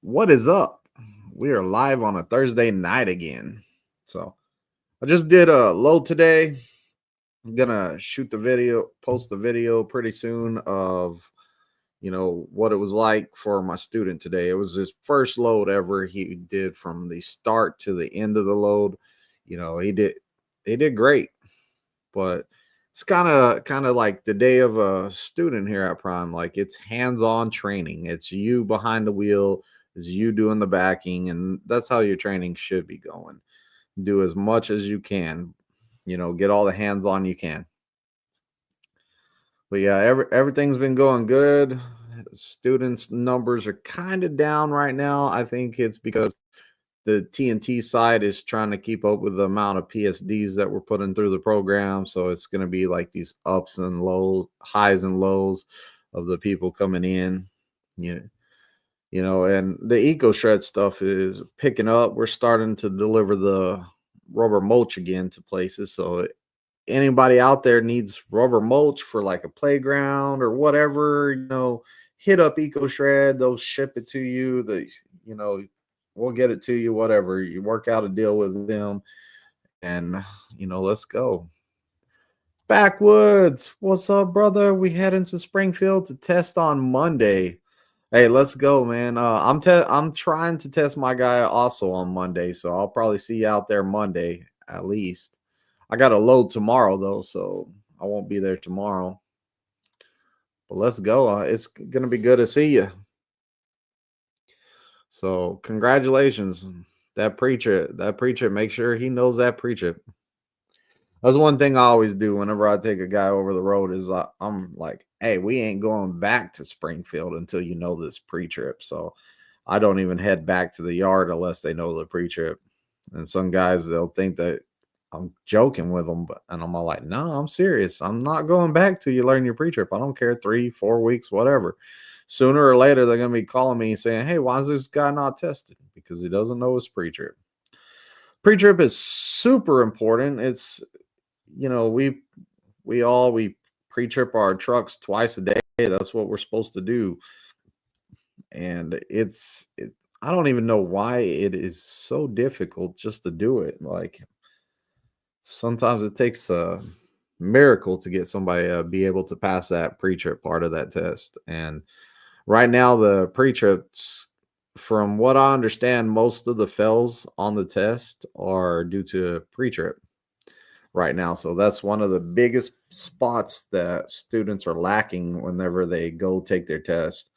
What is up? We are live on a Thursday night again. So I just did a load today. I'm gonna shoot the video, post the video pretty soon of what it was like for my student today. It was his first load ever. He did from the start to the end of the load. He did great, but it's kind of like the day of a student here at Prime. Like, it's hands-on training. It's you behind the wheel, it's you doing the backing, and that's how your training should be going. Do as much as you can, get all the hands-on you can. But yeah, everything's been going good. Students numbers are kind of down right now. I think it's because the TNT side is trying to keep up with the amount of PSDs that we're putting through the program. So it's going to be like these ups and lows, highs and lows of the people coming in. Yeah. And the Eco Shred stuff is picking up. We're starting to deliver the rubber mulch again to places. So anybody out there needs rubber mulch for like a playground or whatever, hit up Eco Shred. They'll ship it to you. You know, we'll get it to you, whatever. You work out a deal with them, and let's go. Backwoods, what's up, brother? We head into Springfield to test on Monday. Hey, let's go, man. I'm trying to test my guy also on Monday, so I'll probably see you out there Monday at least. I got a load tomorrow though, so I won't be there tomorrow. But let's go. It's gonna be good to see you. So congratulations. That preacher, make sure he knows that preacher. That's one thing I always do whenever I take a guy over the road is I'm like, hey, we ain't going back to Springfield until you know this pre-trip. So I don't even head back to the yard unless they know the pre-trip. And some guys, they'll think that I'm joking with them, and I'm all like, no, I'm serious. I'm not going back till you learn your pre-trip. I don't care, 3-4 weeks, whatever. Sooner or later, they're going to be calling me and saying, hey, why is this guy not tested? Because he doesn't know his pre-trip. Pre-trip is super important. It's, we pre-trip our trucks twice a day. That's what we're supposed to do. And I don't even know why it is so difficult just to do it. Like, sometimes it takes a miracle to get somebody to be able to pass that pre-trip part of that test. And right now, the pre-trips, from what I understand, most of the fails on the test are due to pre-trip right now. So that's one of the biggest spots that students are lacking whenever they go take their test.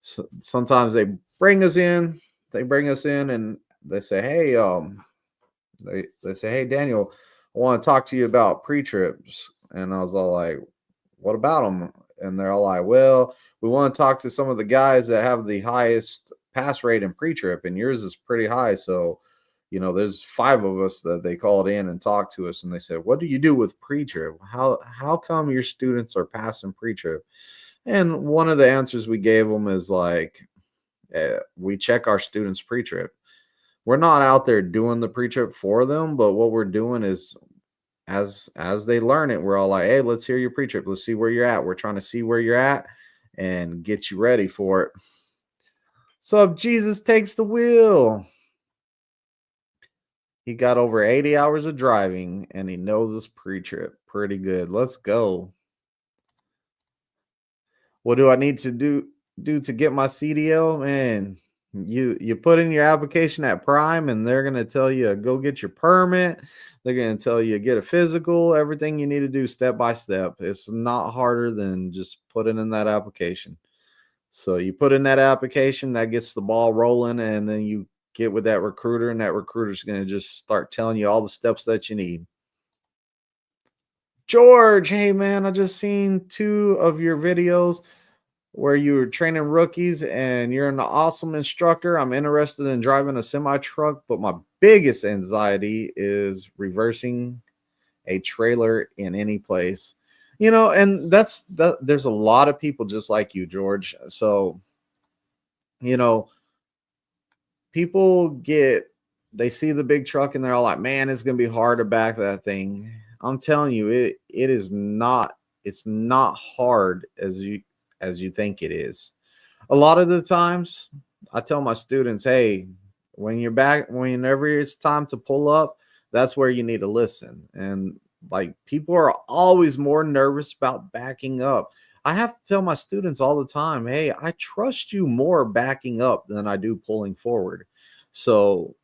So sometimes they bring us in and they say, hey, they say, hey, Daniel, I want to talk to you about pre-trips. And I was all like, what about them? And they're all like, well, we want to talk to some of the guys that have the highest pass rate in pre-trip, and yours is pretty high. So, there's 5 of us that they called in and talked to us, and they said, what do you do with pre-trip? How come your students are passing pre-trip? And one of the answers we gave them is like, we check our students pre-trip. We're not out there doing the pre-trip for them, but what we're doing is as they learn it, we're all like, hey, let's hear your pre-trip. Let's see where you're at. We're trying to see where you're at and get you ready for it. Sup, Jesus takes the wheel. He got over 80 hours of driving and he knows his pre-trip pretty good. Let's go. What do I need to do to get my CDL? Man, you put in your application at Prime and they're going to tell you go get your permit. They're going to tell you get a physical, everything you need to do step by step. It's not harder than just putting in that application. So you put in that application, that gets the ball rolling, and then you get with that recruiter, and that recruiter's going to just start telling you all the steps that you need. George, hey man, I just seen 2 of your videos where you were training rookies and you're an awesome instructor. I'm interested in driving a semi truck, but my biggest anxiety is reversing a trailer in any place. And there's a lot of people just like you, George. So, people they see the big truck and they're all like, man, it's going to be hard to back that thing. I'm telling you, it's not hard as you think it is. A lot of the times, I tell my students, hey, whenever it's time to pull up, that's where you need to listen. And like people are always more nervous about backing up. I have to tell my students all the time, hey, I trust you more backing up than I do pulling forward. So,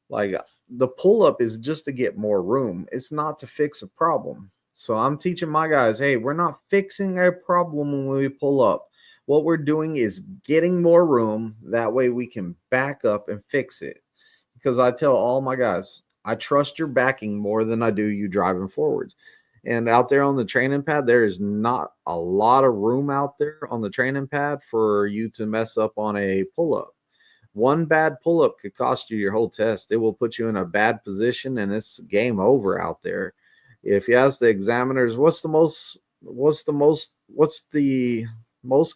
like, the pull up is just to get more room, it's not to fix a problem. So, I'm teaching my guys, hey, we're not fixing a problem when we pull up. What we're doing is getting more room. That way we can back up and fix it. Because I tell all my guys, I trust your backing more than I do you driving forward. And out there on the training pad, there is not a lot of room out there on the training pad for you to mess up on a pull up. One bad pull up could cost you your whole test. It will put you in a bad position and it's game over out there. If you ask the examiners, what's the most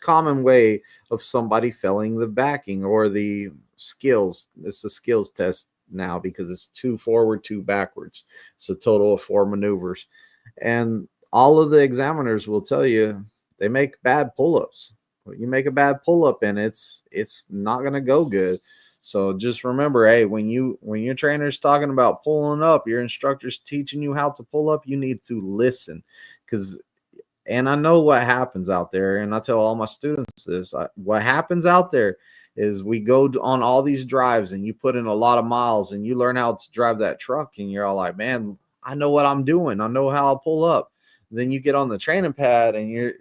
common way of somebody failing the backing or the skills? It's a skills test now because it's 2 forward, 2 backwards. It's a total of 4 maneuvers. And all of the examiners will tell you they make bad pull-ups. You make a bad pull-up and it's not going to go good. So just remember, hey, when your trainer's talking about pulling up, your instructor's teaching you how to pull up, you need to listen. And I know what happens out there, and I tell all my students this. What happens out there is we go on all these drives, and you put in a lot of miles, and you learn how to drive that truck, and you're all like, man, I know what I'm doing. I know how I'll pull up. Then you get on the training pad, and you're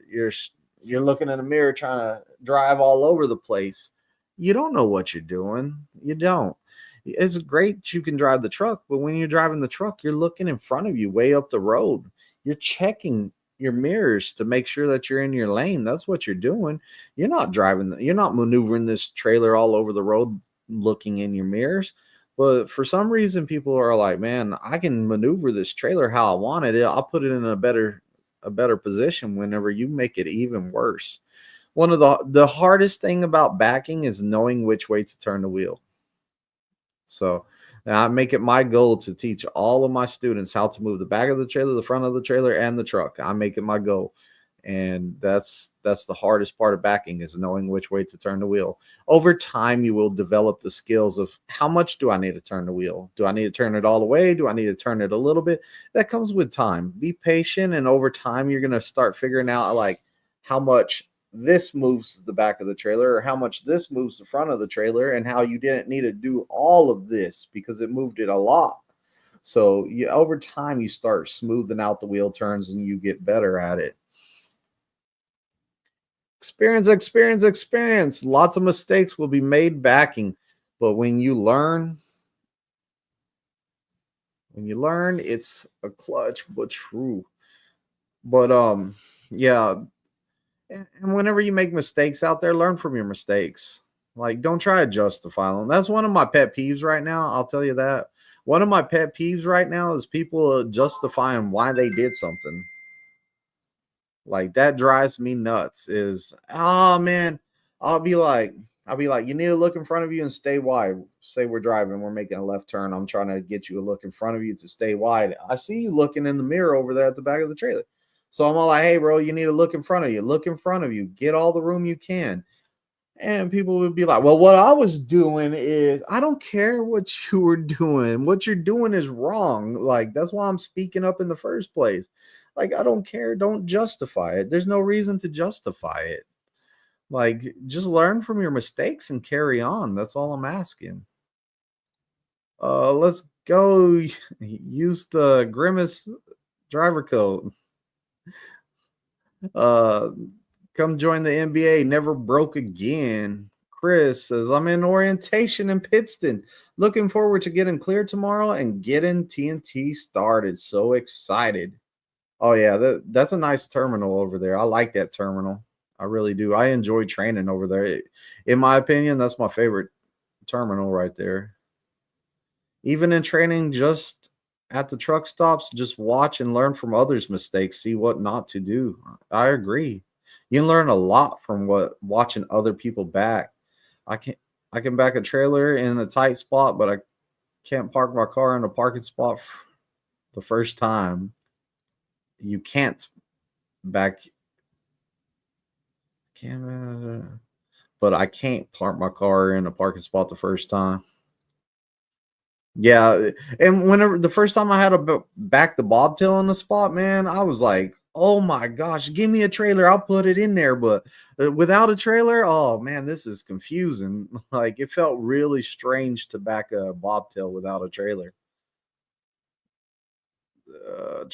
looking in the mirror trying to drive all over the place. You don't know what you're doing. You don't. It's great you can drive the truck, but when you're driving the truck, you're looking in front of you way up the road. You're checking your mirrors to make sure that you're in your lane. That's what you're doing. You're not maneuvering this trailer all over the road looking in your mirrors. But for some reason, people are like, man, I can maneuver this trailer how I want it. I'll put it in a better position. Whenever you make it even worse. One of the hardest thing about backing is knowing which way to turn the wheel. So I make it my goal to teach all of my students how to move the back of the trailer, the front of the trailer, and the truck. I make it my goal. And that's the hardest part of backing is knowing which way to turn the wheel. Over time, you will develop the skills of how much do I need to turn the wheel? Do I need to turn it all the way? Do I need to turn it a little bit? That comes with time. Be patient, and over time, you're going to start figuring out like how much this moves the back of the trailer or how much this moves the front of the trailer and how you didn't need to do all of this because it moved it a lot. So over time, you start smoothing out the wheel turns and you get better at it. Experience. Lots of mistakes will be made backing, but when you learn, it's a clutch but true. But yeah, and whenever you make mistakes out there, learn from your mistakes. Like, don't try to justify them. That's one of my pet peeves right now. I'll tell you that. One of my pet peeves right now is people justifying why they did something. Like that drives me nuts. Is oh man, I'll be like, you need to look in front of you and stay wide. Say we're driving, we're making a left turn. I'm trying to get you to look in front of you to stay wide. I see you looking in the mirror over there at the back of the trailer. So I'm all like, hey, bro, you need to look in front of you. Look in front of you. Get all the room you can. And people would be like, well, what I was doing is, I don't care what you were doing. What you're doing is wrong. Like, that's why I'm speaking up in the first place. Like, I don't care. Don't justify it. There's no reason to justify it. Like, just learn from your mistakes and carry on. That's all I'm asking. Let's go use the Grimace driver code. Uh, Come join the NBA. Never broke again. Chris says, I'm in orientation in Pittston. Looking forward to getting cleared tomorrow and getting TNT started. So excited. Oh, yeah, that's a nice terminal over there. I like that terminal. I really do. I enjoy training over there. In my opinion, that's my favorite terminal right there. Even in training, just at the truck stops, just watch and learn from others' mistakes, see what not to do. I agree. You can learn a lot from watching other people back. I can I can back a trailer in a tight spot, but I can't park my car in a parking spot the first time. You can't back Canada, but I can't park my car in a parking spot the first time. Yeah, and whenever the first time I had to back the bobtail on the spot, man, I was like, "Oh my gosh, give me a trailer, I'll put it in there." But without a trailer, oh man, this is confusing. Like it felt really strange to back a bobtail without a trailer. Uh,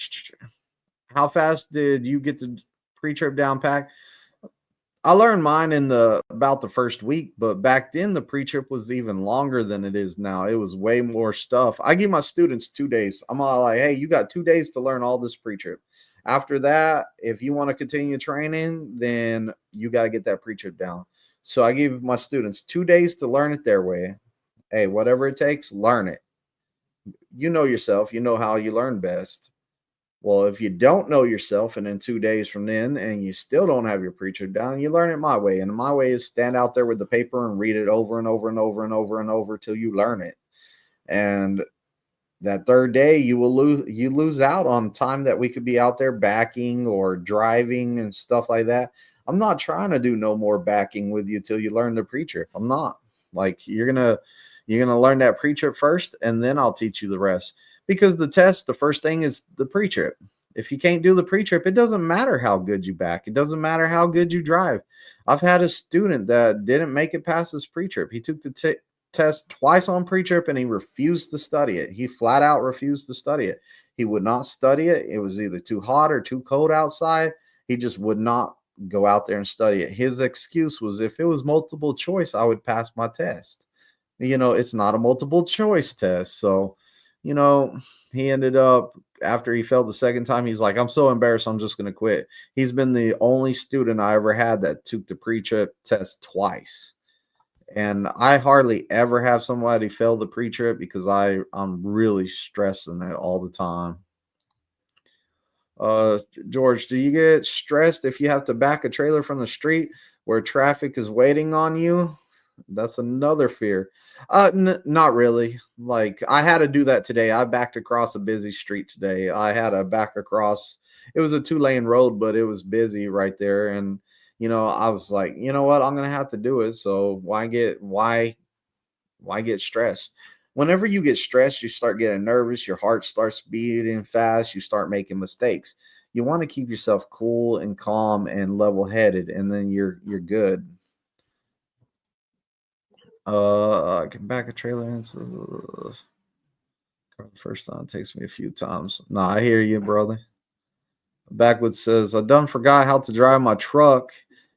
how fast did you get the pre-trip down pack? I learned mine in the about the first week, but back then the pre-trip was even longer than it is now. It was way more stuff. I give my students 2 days. I'm all like, hey, you got 2 days to learn all this pre-trip. After that, if you want to continue training, then you got to get that pre-trip down. So I give my students 2 days to learn it their way. Hey, whatever it takes, learn it. You know yourself, you know how you learn best. Well, if you don't know yourself and then 2 days from then and you still don't have your preacher down, you learn it my way. And my way is stand out there with the paper and read it over and over and over and over and over till you learn it. And that third day you lose out on time that we could be out there backing or driving and stuff like that. I'm not trying to do no more backing with you till you learn the pre-trip. I'm not. Like you're gonna learn that pre-trip first and then I'll teach you the rest. Because the test, the first thing is the pre-trip. If you can't do the pre-trip, it doesn't matter how good you back. It doesn't matter how good you drive. I've had a student that didn't make it past his pre-trip. He took the test twice on pre-trip and he refused to study it. He flat out refused to study it. He would not study it. It was either too hot or too cold outside. He just would not go out there and study it. His excuse was if it was multiple choice, I would pass my test. It's not a multiple choice test. So, you know, he ended up after he failed the second time, he's like, I'm so embarrassed, I'm just gonna quit. He's been the only student I ever had that took the pre-trip test twice. And I hardly ever have somebody fail the pre-trip because I'm really stressing it all the time. Uh, George, do you get stressed if you have to back a trailer from the street where traffic is waiting on you? That's another fear. Not really. Like I had to do that today. I backed across a busy street today. I had to back across. It was a 2-lane road, but it was busy right there. And I was like, you know what? I'm gonna have to do it. So why get stressed? Whenever you get stressed, you start getting nervous, your heart starts beating fast, you start making mistakes. You want to keep yourself cool and calm and level-headed, and then you're good. I can back a trailer into the first time. It takes me a few times. No, I hear you, brother. Backwood says, I done forgot how to drive my truck.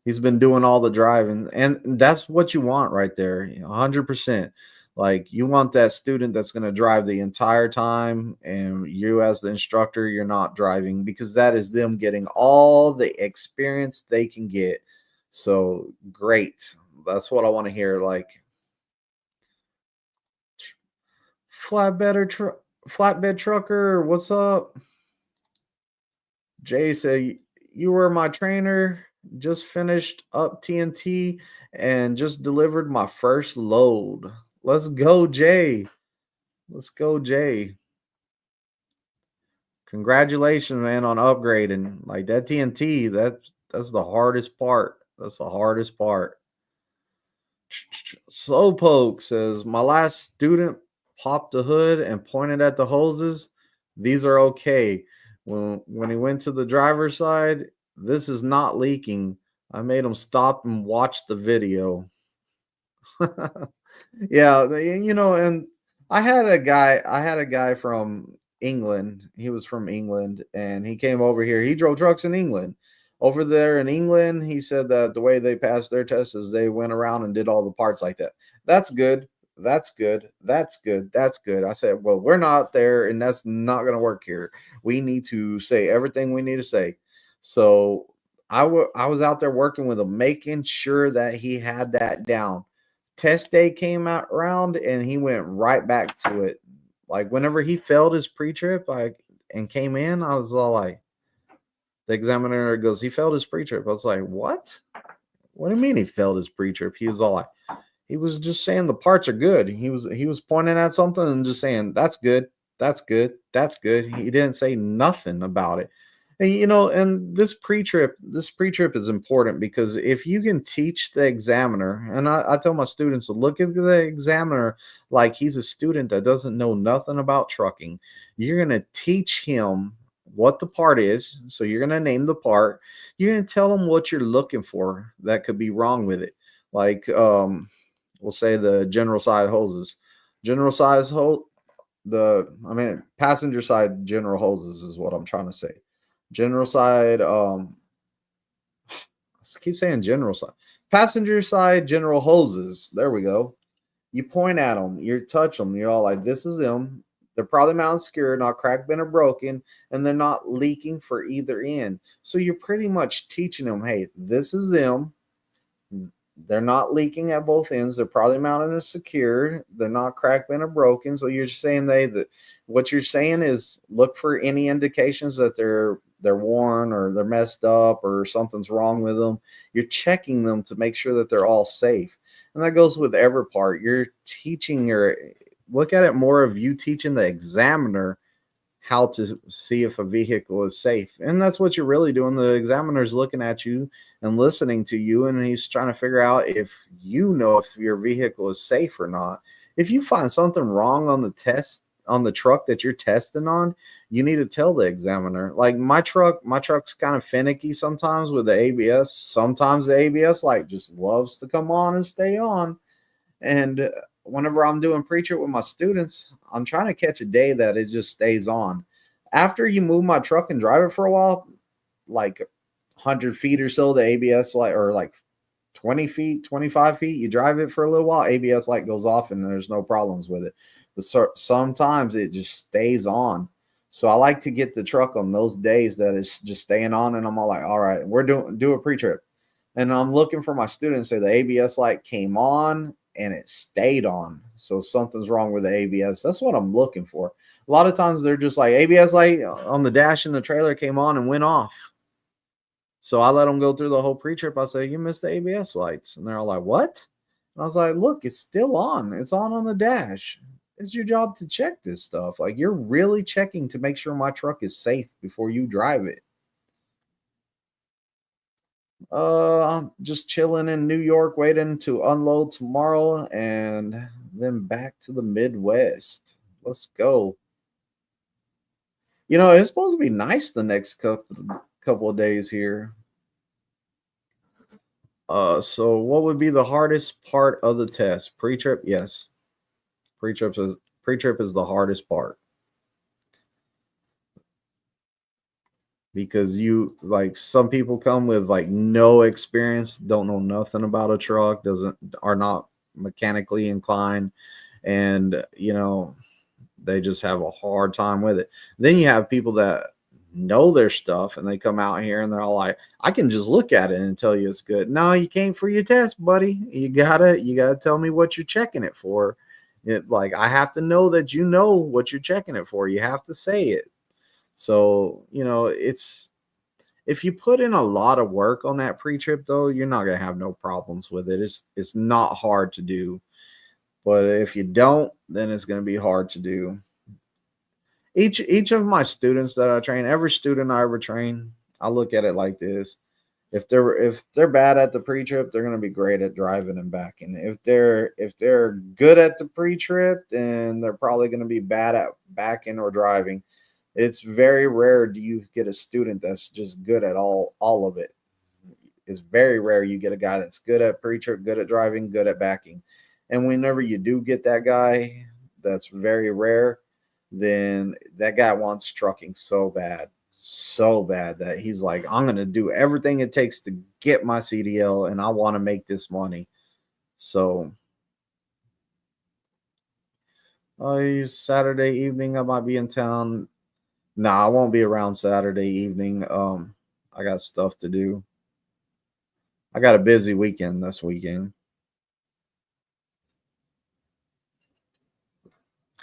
He's been doing all the driving. And that's what you want right there. 100%. Like you want that student that's going to drive the entire time. And you as the instructor, you're not driving because that is them getting all the experience they can get. So great. That's what I want to hear. Like flatbed trucker, what's up? Jay said, you were my trainer, just finished up TNT and just delivered my first load. Let's go, Jay. Let's go, Jay. Congratulations, man, on upgrading. Like that TNT, that's the hardest part. That's the hardest part. Slowpoke says, my last student popped the hood and pointed at the hoses. These are okay. When he went to the driver's side, this is not leaking. I made him stop and watch the video. Yeah, and I had a guy from England. He was from England and he came over here. He drove trucks in England. Over there in England, he said that the way they passed their tests is they went around and did all the parts like that. That's good. That's good. That's good. That's good. I said, well, we're not there, and that's not going to work here. We need to say everything we need to say. So I was out there working with him, making sure that he had that down. Test day came out around, and he went right back to it. Like whenever he failed his pre-trip, and came in, I was all like, the examiner goes, he failed his pre-trip. I was like, what? What do you mean he failed his pre-trip? He was all like, he was just saying the parts are good. He was pointing at something and just saying, that's good, that's good, that's good. He didn't say nothing about it. And, and this pre-trip is important because if you can teach the examiner, and I tell my students to look at the examiner like he's a student that doesn't know nothing about trucking. You're going to teach him what the part is. So you're going to name the part. You're going to tell him what you're looking for that could be wrong with it. Like, we'll say the general side hoses. General size hose, passenger side general hoses is what I'm trying to say. General side, I keep saying general side. Passenger side general hoses. There we go. You point at them, you touch them, you're all like, this is them. They're probably mounted secure, not cracked, bent, or broken, and they're not leaking for either end. So you're pretty much teaching them, hey, this is them. They're not leaking at both ends. They're probably mounted and secured. They're not cracked, bent, or broken. So you're saying that what you're saying is look for any indications that they're worn or they're messed up or something's wrong with them. You're checking them to make sure that they're all safe. And that goes with every part. You're teaching your look at it more of you teaching the examiner how to see if a vehicle is safe. And that's what you're really doing. The examiner's looking at you and listening to you, and he's trying to figure out if you know if your vehicle is safe or not. If you find something wrong on the test on the truck that you're testing on, you need to tell the examiner. Like my truck's kind of finicky sometimes with the ABS. Sometimes the ABS light just loves to come on and stay on. And whenever I'm doing preacher with my students, I'm trying to catch a day that it just stays on. After you move my truck and drive it for a while, like 100 feet or so, the ABS light, or like 20 feet, 25 feet, you drive it for a little while, ABS light goes off and there's no problems with it. But sometimes it just stays on. So I like to get the truck on those days that it's just staying on, and I'm all like, all right, we're do a pre-trip. And I'm looking for my students say the ABS light came on and it stayed on. So something's wrong with the ABS. That's what I'm looking for. A lot of times they're just like, ABS light on the dash in the trailer came on and went off. So I let them go through the whole pre-trip. I say, you missed the ABS lights. And they're all like, what? And I was like, look, it's still on. It's on the dash. It's your job to check this stuff. Like, you're really checking to make sure my truck is safe before you drive it. I'm just chilling in New York, waiting to unload tomorrow and then back to the Midwest. Let's go. It's supposed to be nice the next couple of days here. So what would be the hardest part of the test? Pre-trip? Yes. Pre-trip is pre-trip is the hardest part because you like some people come with like no experience, don't know nothing about a truck, doesn't are not mechanically inclined, and they just have a hard time with it. Then you have people that know their stuff and they come out here and they're all like, I can just look at it and tell you it's good. No, you came for your test, buddy. You gotta tell me what you're checking it for. Like, I have to know that you know what you're checking it for. You have to say it. So, it's if you put in a lot of work on that pre-trip though, you're not gonna have no problems with it. It's not hard to do. But if you don't, then it's gonna be hard to do. Each of my students that I train, every student I ever train, I look at it like this. If they're bad at the pre-trip, they're gonna be great at driving and backing. If they're good at the pre-trip, then they're probably gonna be bad at backing or driving. It's very rare do you get a student that's just good at all of it. It's very rare you get a guy that's good at pre-trip, good at driving, good at backing. And whenever you do get that guy, that's very rare, then that guy wants trucking so bad that he's like, I'm going to do everything it takes to get my CDL and I want to make this money. So, Saturday evening, I might be in town. Nah, I won't be around Saturday evening. I got stuff to do. I got a busy weekend this weekend.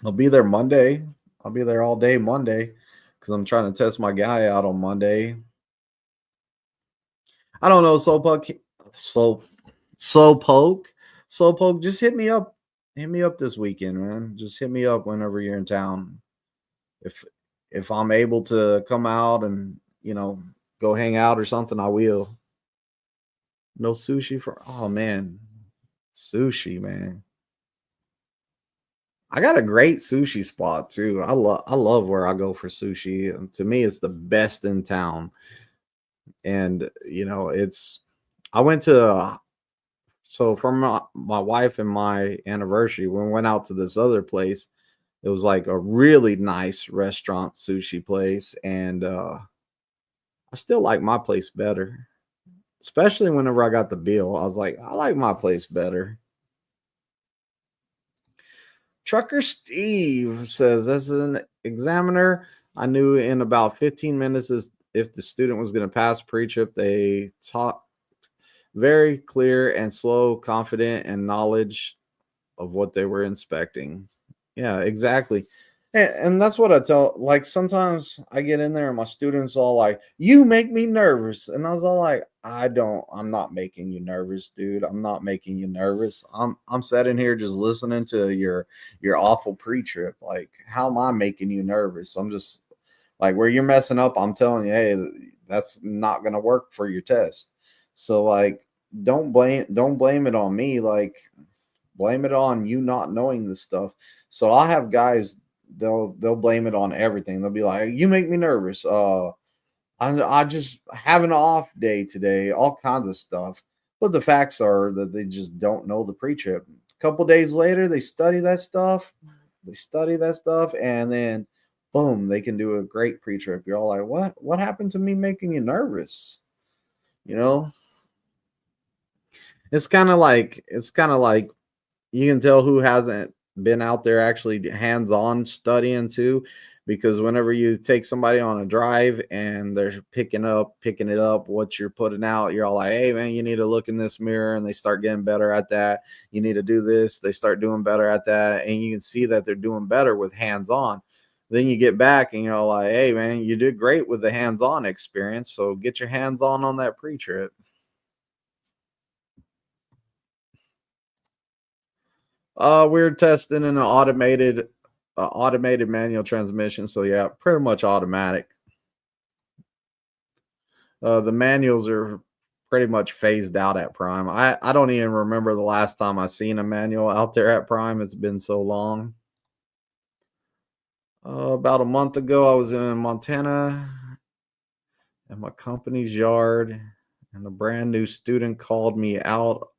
I'll be there Monday. I'll be there all day Monday because I'm trying to test my guy out on Monday. I don't know, slow, slowpoke. Just hit me up. Hit me up this weekend, man. Just hit me up whenever you're in town. If if I'm able to come out and you know, go hang out or something, I will. No sushi for oh man, sushi, man. I got a great sushi spot too. I love where I go for sushi. And to me, it's the best in town. And it's I went to so for my wife and my anniversary, we went out to this other place. It was like a really nice restaurant sushi place, and I still like my place better. Especially whenever I got the bill, I was like, I like my place better. Trucker Steve says, as an examiner, I knew in about 15 minutes if the student was going to pass pre-trip. They taught very clear and slow, confident, and knowledge of what they were inspecting. Yeah, exactly. And that's what I tell. Like sometimes I get in there and my students all like, "You make me nervous," and I was all like, "I don't. I'm not making you nervous, dude. I'm not making you nervous. I'm sitting here just listening to your awful pre-trip. Like, how am I making you nervous? I'm just like where you're messing up. I'm telling you, hey, that's not gonna work for your test. So like, don't blame it on me. Like blame it on you not knowing this stuff. So I'll have guys they'll blame it on everything. They'll be like, "You make me nervous. I just have an off day today." All kinds of stuff. But the facts are that they just don't know the pre-trip. A couple days later, they study that stuff. They study that stuff, and then boom, they can do a great pre-trip. You're all like, "What? What happened to me making you nervous?" You know, it's kind of like you can tell who hasn't been out there actually hands-on studying too, because whenever you take somebody on a drive and they're picking it up what you're putting out, you're all like, hey man, you need to look in this mirror, and they start getting better at that. You need to do this, they start doing better at that, and you can see that they're doing better with hands-on. Then you get back and you're all like, hey man, you did great with the hands-on experience, so get your hands on that pre-trip. We're testing an automated manual transmission. So yeah, pretty much automatic. The manuals are pretty much phased out at Prime. I don't even remember the last time I seen a manual out there at Prime. It's been so long. About a month ago, I was in Montana at my company's yard, and a brand new student called me out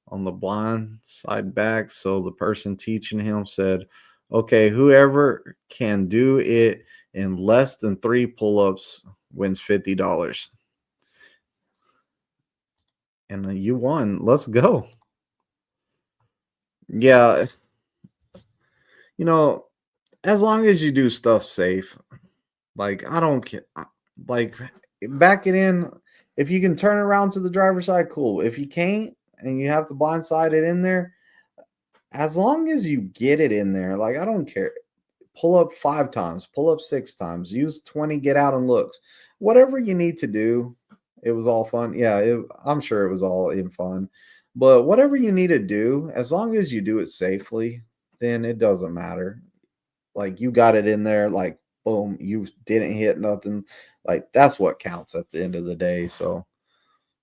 on the blind side back. So the person teaching him said, okay, whoever can do it in less than 3 pull-ups wins $50. And you won. Let's go. Yeah. You know, as long as you do stuff safe, like I don't care. Like back it in. If you can turn around to the driver's side, cool. If you can't and you have to blindside it in there, as long as you get it in there, like I don't care. Pull up 5 times, pull up 6 times, use 20 get out and looks. Whatever you need to do, it was all fun. Yeah, I'm sure it was all in fun. But whatever you need to do, as long as you do it safely, then it doesn't matter. Like you got it in there, like boom, you didn't hit nothing. Like that's what counts at the end of the day. So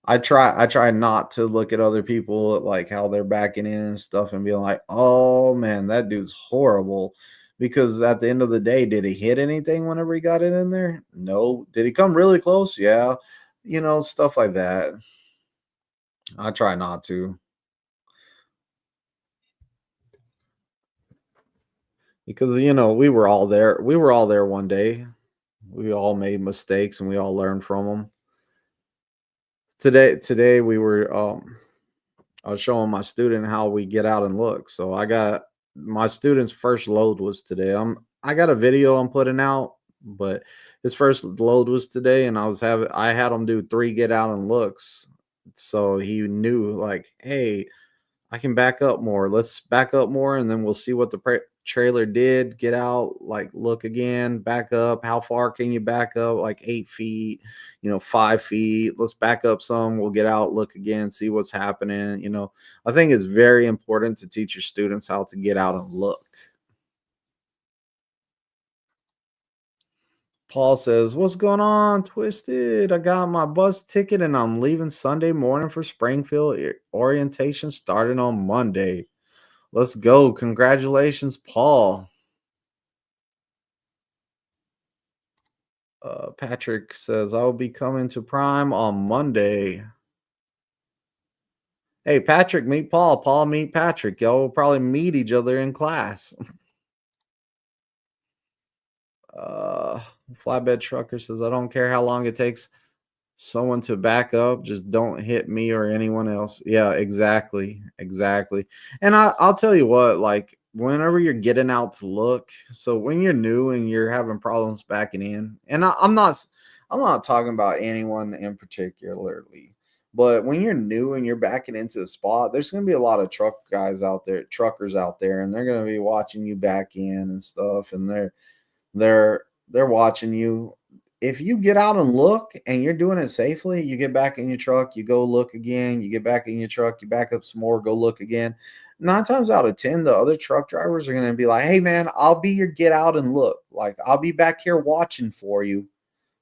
I try not to look at other people like how they're backing in and stuff and being like, "Oh man, that dude's horrible." Because at the end of the day, did he hit anything whenever he got it in there? No. Did he come really close? Yeah. Stuff like that. I try not to because we were all there. We were all there one day. We all made mistakes and we all learned from them. Today we were I was showing my student how we get out and look. So I got my student's first load was today. I got a video I'm putting out, but his first load was today, and I had him do 3 get out and looks. So he knew like, hey, I can back up more. Let's back up more, and then we'll see what the trailer did. Get out, like look again, back up. How far can you back up? Like 8 feet, 5 feet. Let's back up some. We'll get out, look again, see what's happening. I think it's very important to teach your students how to get out and look. Paul says, "What's going on, Twisted? I got my bus ticket and I'm leaving Sunday morning for Springfield. Orientation starting on Monday. Let's go. Congratulations, Paul." Patrick says, "I will be coming to Prime on Monday." Hey, Patrick, meet Paul. Paul, meet Patrick. Y'all will probably meet each other in class. Uh, Flatbed Trucker says, "I don't care how long it takes someone to back up, just don't hit me or anyone else." Yeah, exactly. Exactly. And I'll tell you what, like whenever you're getting out to look, so when you're new and you're having problems backing in, and I'm not talking about anyone in particularly, but when you're new and you're backing into a spot, there's going to be a lot of truckers out there, and they're going to be watching you back in and stuff, and they're watching you. If you get out and look and you're doing it safely, you get back in your truck, you go look again, you get back in your truck, you back up some more, go look again. 9 times out of 10, the other truck drivers are going to be like, "Hey, man, I'll be your get out and look. Like, I'll be back here watching for you.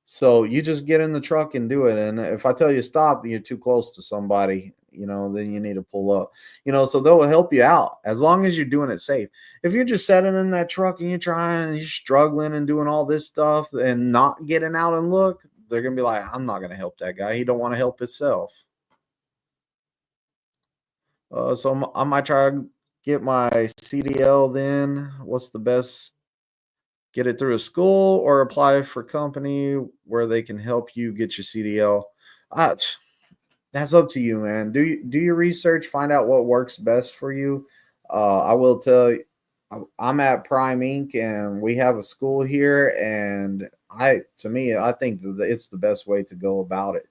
So you just get in the truck and do it. And if I tell you stop and you're too close to somebody, then you need to pull up. So they'll help you out as long as you're doing it safe. If you're just sitting in that truck and you're struggling and doing all this stuff and not getting out and look, they're gonna be like, "I'm not gonna help that guy. He don't want to help himself." I might try to get my CDL then. What's the best? Get it through a school or apply for a company where they can help you get your CDL. Uh, that's up to you, man. Do your research, find out what works best for you. I will tell you, I'm at Prime Inc. and we have a school here, and I think that it's the best way to go about it.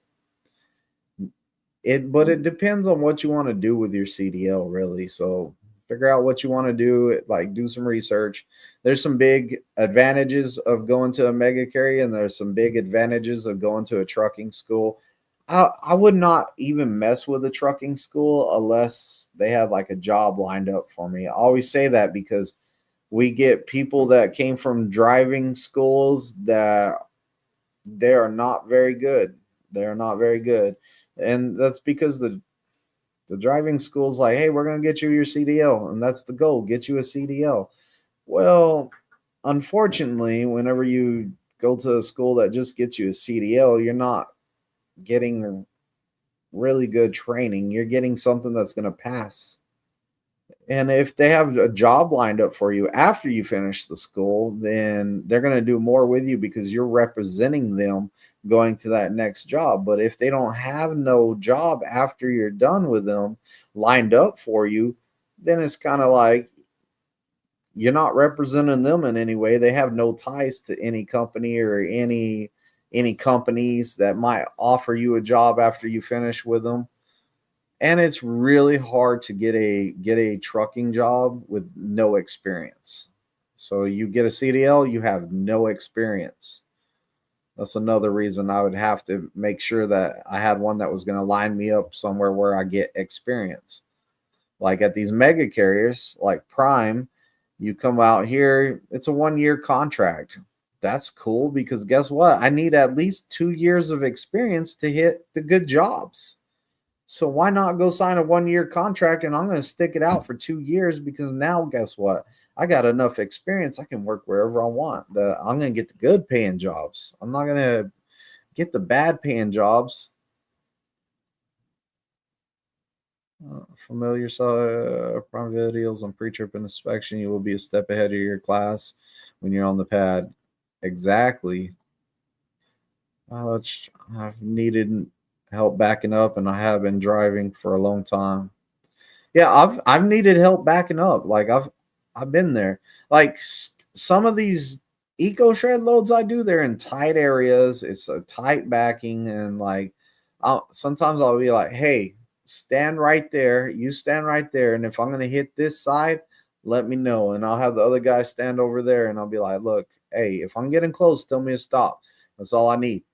But it depends on what you want to do with your CDL, really. So figure out what you want to do, like do some research. There's some big advantages of going to a mega carrier, and there's some big advantages of going to a trucking school. I would not even mess with a trucking school unless they had like a job lined up for me. I always say that because we get people that came from driving schools that they are not very good. They are not very good. And that's because the driving school's like, "Hey, we're going to get you your CDL." And that's the goal, get you a CDL. Well, unfortunately, whenever you go to a school that just gets you a CDL, you're not getting really good training. You're getting something that's going to pass. And if they have a job lined up for you after you finish the school, then they're going to do more with you because you're representing them going to that next job. But if they don't have no job after you're done with them lined up for you, then it's kind of like you're not representing them in any way. They have no ties to any company or any companies that might offer you a job after you finish with them. And it's really hard to get a trucking job with no experience. So you get a CDL, you have no experience. That's another reason I would have to make sure that I had one that was going to line me up somewhere where I get experience. Like at these mega carriers like Prime, you come out here, it's a 1 year contract. That's cool because guess what? I need at least 2 years of experience to hit the good jobs. So why not go sign a 1 year contract and I'm going to stick it out for 2 years because now guess what? I got enough experience. I can work wherever I want. I'm going to get the good paying jobs. I'm not going to get the bad paying jobs. Familiar prime videos on pre-trip and inspection. You will be a step ahead of your class when you're on the pad. Exactly. I've needed help backing up, and I have been driving for a long time. Yeah, I've needed help backing up. Like I've been there. Like some of these eco shred loads I do, they're in tight areas. It's a tight backing, and like sometimes I'll be like, "Hey, stand right there. You stand right there, and if I'm gonna hit this side, let me know." And I'll have the other guy stand over there, and I'll be like, "Look, hey, if I'm getting close, tell me to stop. That's all I need."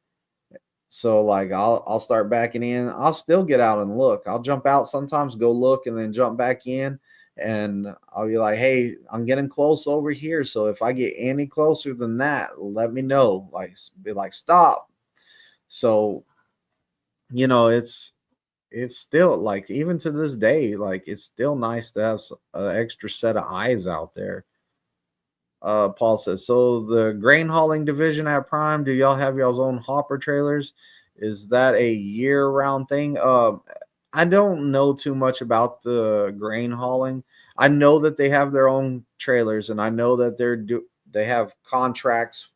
So like I'll start backing in. I'll still get out and look. I'll jump out sometimes, go look, and then jump back in. And I'll be like, hey, I'm getting close over here. So if I get any closer than that, let me know. Like, be like, stop. So, it's still like, even to this day, like, it's still nice to have an extra set of eyes out there. Paul says, so the grain hauling division at Prime, do y'all have y'all's own hopper trailers? Is that a year round thing? I don't know too much about the grain hauling. I know that they have their own trailers, and I know that they have contracts.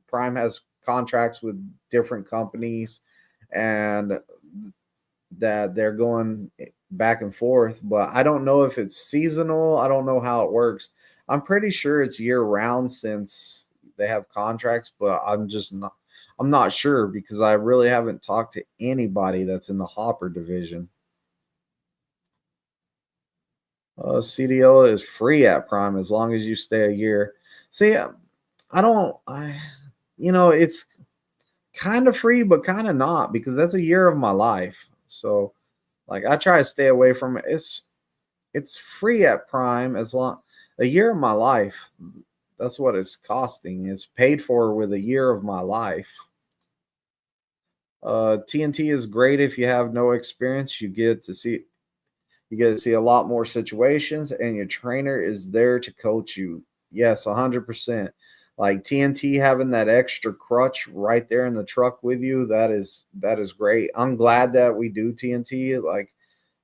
Prime has contracts with different companies, and that they're going back and forth, but I don't know if it's seasonal. I don't know how it works. I'm pretty sure it's year round since they have contracts, but I'm not sure because I really haven't talked to anybody that's in the hopper division. CDL is free at Prime as long as you stay a year. See, I don't I it's kind of free but kind of not, because that's a year of my life. So like, I try to stay away from it. It's free at Prime as long a year of my life. That's what it's costing. It's paid for with a year of my life. TNT is great if you have no experience. You get to see a lot more situations, and your trainer is there to coach you. Yes, 100%. Like TNT having that extra crutch right there in the truck with you, that is great. I'm glad that we do TNT. Like,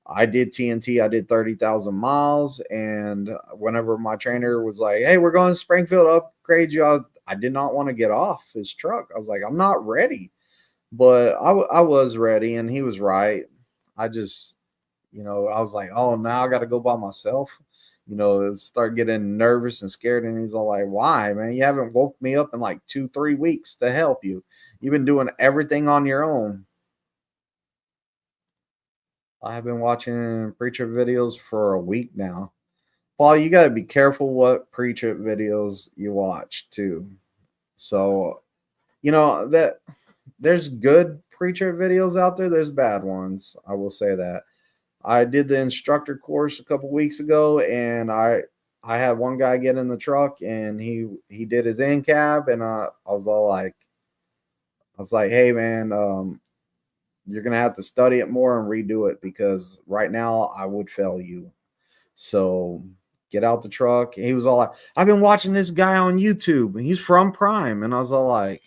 I did TNT. I did 30,000 miles. And whenever my trainer was like, hey, we're going to Springfield to upgrade you, I did not want to get off his truck. I was like, I'm not ready. But I was ready, and he was right. I just, I was like, oh, now I got to go by myself. Start getting nervous and scared. And he's all like, why, man? You haven't woke me up in like 2-3 weeks to help you. You've been doing everything on your own. I have been watching pre-trip videos for a week now. Paul, you got to be careful what pre-trip videos you watch too. So, that there's good pre-trip videos out there. There's bad ones. I will say that. I did the instructor course a couple weeks ago, and I had one guy get in the truck, and he did his in cab, and I was like, hey man, you're gonna have to study it more and redo it, because right now I would fail you. So get out the truck. He was all like, I've been watching this guy on YouTube, and he's from Prime. And I'm all like,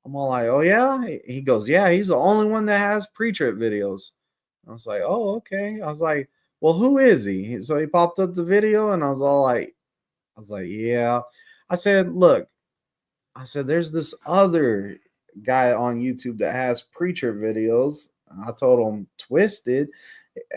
oh yeah. He goes, yeah, he's the only one that has pre-trip videos. I was like, oh, okay. I was like, well, who is he? So he popped up the video, and I was like, yeah. I said, look, I said, there's this other guy on YouTube that has preacher videos. I told him Twisted,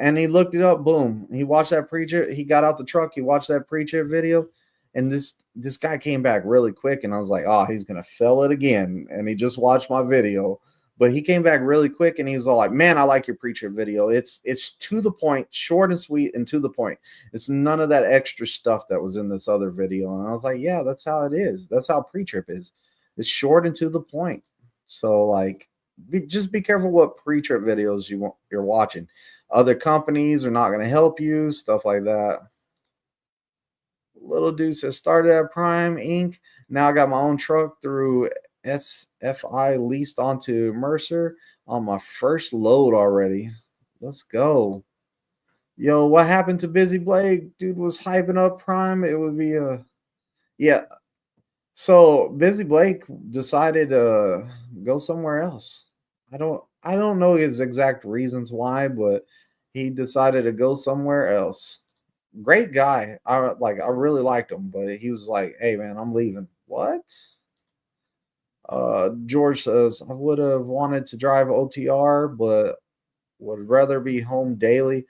and he looked it up. Boom, he watched that preacher. He got out the truck. He watched that preacher video, and this guy came back really quick. And I was like, oh, he's gonna fail it again. And he just watched my video, but he came back really quick, and he was all like, man, I like your preacher video. It's to the point, short and sweet, and to the point. It's none of that extra stuff that was in this other video. And I was like, yeah, that's how it is. That's how pre-trip is. It's short and to the point. So like, just be careful what pre-trip videos you're watching. Other companies are not going to help you, stuff like that. Little dude says, started at Prime Inc. Now I got my own truck through SFI, leased onto Mercer on my first load already. Let's go. Yo, what happened to Busy Blake? Dude was hyping up Prime. It would be yeah. So Busy Blake decided to go somewhere else. I don't know his exact reasons why, but he decided to go somewhere else. Great guy. I really liked him, but he was like, "Hey man, I'm leaving." What? George says, I would have wanted to drive OTR, but would rather be home daily.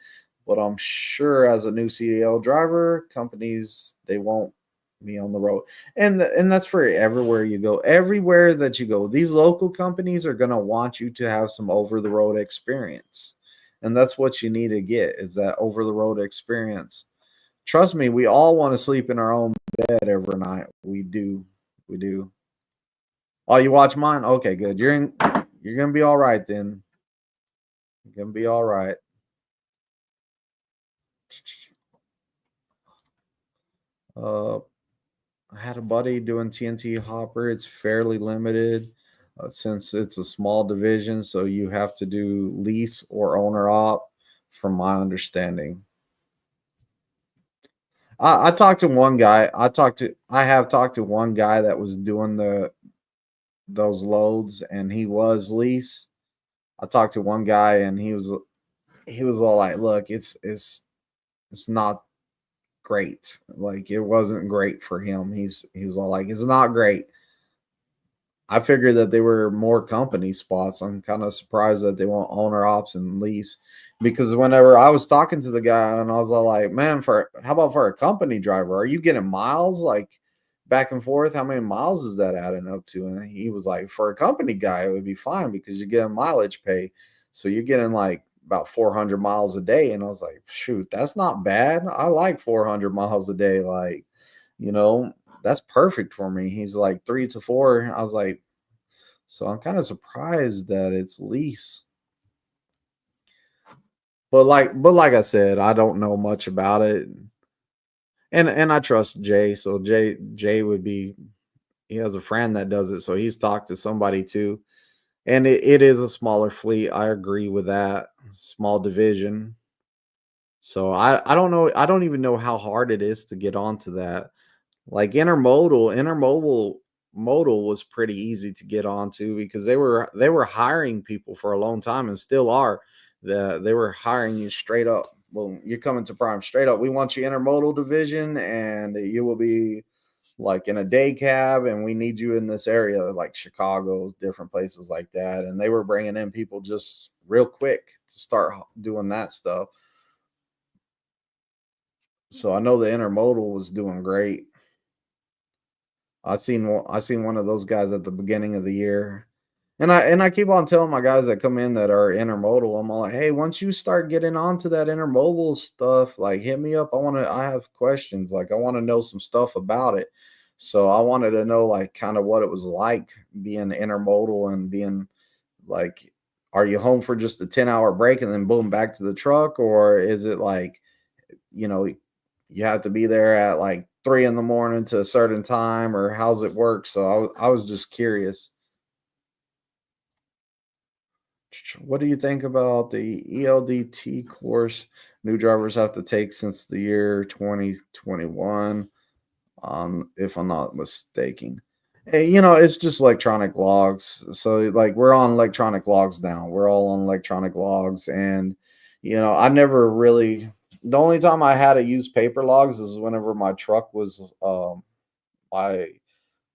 But I'm sure as a new CDL driver, companies they won't me on the road. And that's for everywhere you go. Everywhere that you go, these local companies are going to want you to have some over the road experience. And that's what you need to get, is that over the road experience. Trust me, we all want to sleep in our own bed every night. We do. We do. Oh, you watch mine? Okay, good. You're going to be all right then. You're going to be all right. Uh, I had a buddy doing TNT hopper. It's fairly limited since it's a small division, so you have to do lease or owner op, from my understanding. I talked to one guy. I have talked to one guy that was doing those loads, and he was lease. I talked to one guy, and he was all like, "Look, it's not great. Like it wasn't great for him." He was all like, "It's not great." I figured that they were more company spots. I'm kind of surprised that they won't owner ops and lease, because whenever I was talking to the guy and I was all like, "Man, for how about for a company driver? Are you getting miles like back and forth? How many miles is that adding up to?" And he was like, "For a company guy, it would be fine because you're getting mileage pay, so you're getting like about 400 miles a day." And I was like, "Shoot, that's not bad. I like 400 miles a day. Like, you know, that's perfect for me." He's like 3 to 4. I was like, so I'm kind of surprised that it's lease. But like I said, I don't know much about it. And I trust Jay. So Jay would be, he has a friend that does it, so he's talked to somebody too. And it is a smaller fleet. I agree with that. Small division. So I don't know. I don't even know how hard it is to get onto that. Like intermodal modal was pretty easy to get onto because they were hiring people for a long time and still are. They were hiring you straight up. Well, you're coming to Prime straight up. We want you intermodal division, and you will be like in a day cab, and we need you in this area, like Chicago, different places like that. And they were bringing in people just real quick to start doing that stuff. So I know the intermodal was doing great. I seen one of those guys at the beginning of the year. And I keep on telling my guys that come in that are intermodal, I'm all like, "Hey, once you start getting onto that intermodal stuff, like hit me up. I have questions. Like I want to know some stuff about it." So I wanted to know like kind of what it was like being intermodal and being like, are you home for just a 10-hour break and then boom back to the truck, or is it like, you know, you have to be there at like 3 in the morning to a certain time, or how's it work? So I was just curious. What do you think about the ELDT course new drivers have to take since the year 2021? If I'm not mistaken. It's just electronic logs. So like we're on electronic logs now. We're all on electronic logs, and I never really. The only time I had to use paper logs is whenever my truck was my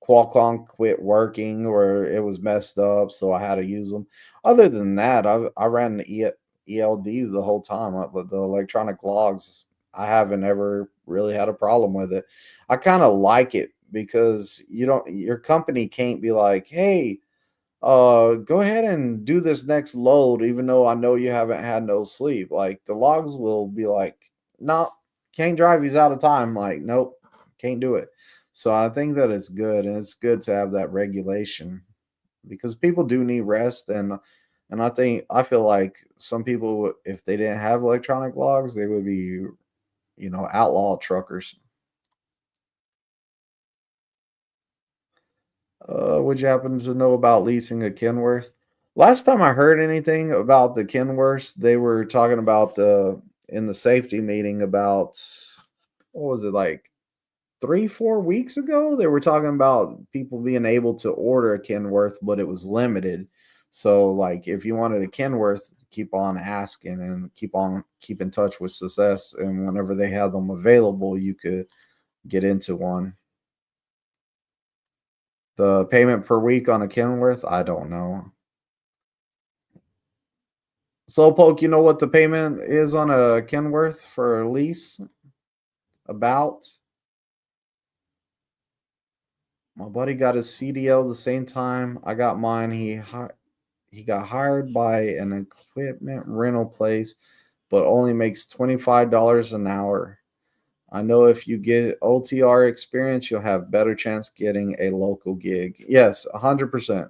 Qualcomm quit working or it was messed up, so I had to use them. Other than that, I ran the ELDs the whole time. The electronic logs, I haven't ever really had a problem with it. I kind of like it because your company can't be like, "Hey, go ahead and do this next load," even though I know you haven't had no sleep. Like the logs will be like, "No, can't drive. He's out of time." Like, nope, can't do it. So I think that it's good, and it's good to have that regulation because people do need rest, and I feel like some people, if they didn't have electronic logs, they would be, outlaw truckers. Would you happen to know about leasing a Kenworth? Last time I heard anything about the Kenworths, they were talking about the in the safety meeting about, what was it, like 3, 4 weeks ago? They were talking about people being able to order a Kenworth, but it was limited. So like if you wanted a Kenworth, keep on asking and keep in touch with Success, and whenever they have them available, you could get into one. The payment per week on a Kenworth, I don't know. So, Poke, you know what the payment is on a Kenworth for a lease? About. My buddy got his CDL the same time I got mine. He got hired by an equipment rental place, but only makes $25 an hour. I know if you get OTR experience, you'll have better chance getting a local gig. Yes, 100%.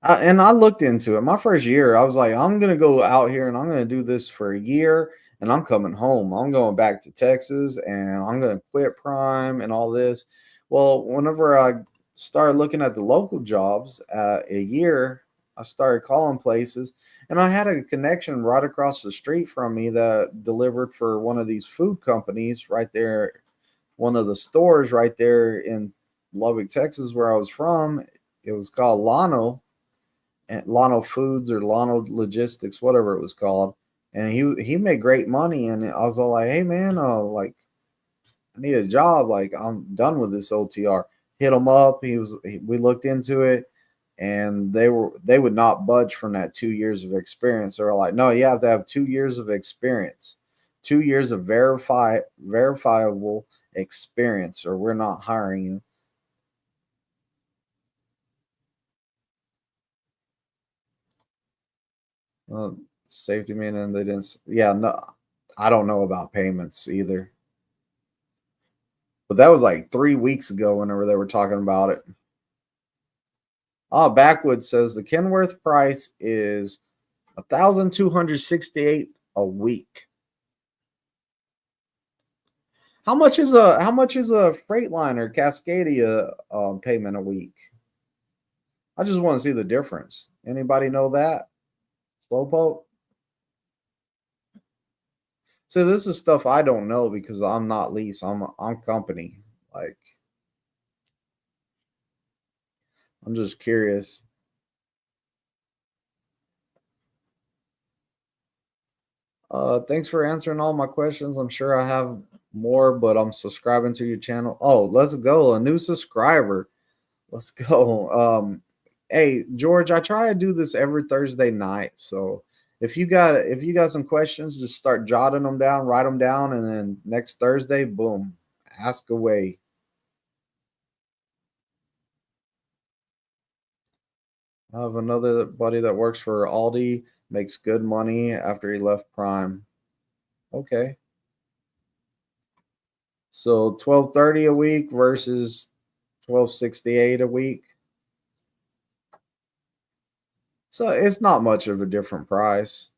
And I looked into it. My first year, I was like, I'm gonna go out here and I'm gonna do this for a year, and I'm coming home. I'm going back to Texas, and I'm going to quit Prime and all this. Well, whenever I started looking at the local jobs, a year, I started calling places, and I had a connection right across the street from me that delivered for one of these food companies right there, one of the stores right there in Lubbock, Texas, where I was from. It was called Lano Foods or Lano Logistics, whatever it was called. And he made great money, and I was all like, "Hey man, like I need a job. Like I'm done with this OTR." Hit him up. We looked into it, and they would not budge from that 2 years of experience. They were like, "No, you have to have 2 years of experience, 2 years of verifiable experience, or we're not hiring you." Uh, Safety man, and they didn't. Yeah, no, I don't know about payments either. But that was like 3 weeks ago. Whenever they were talking about it. Backwood says the Kenworth price is 1,268 a week. How much is a Freightliner Cascadia payment a week? I just want to see the difference. Anybody know that? Slowpoke. So this is stuff I don't know because I'm not lease. I'm company. Like I'm just curious. Thanks for answering all my questions. I'm sure I have more, but I'm subscribing to your channel. Oh, let's go. A new subscriber. Let's go. Hey George, I try to do this every Thursday night. So if you got some questions, just start jotting them down, write them down, and then next Thursday, boom, ask away. I have another buddy that works for Aldi, makes good money after he left Prime. Okay. So 1230 a week versus 1268 a week. So it's not much of a different price.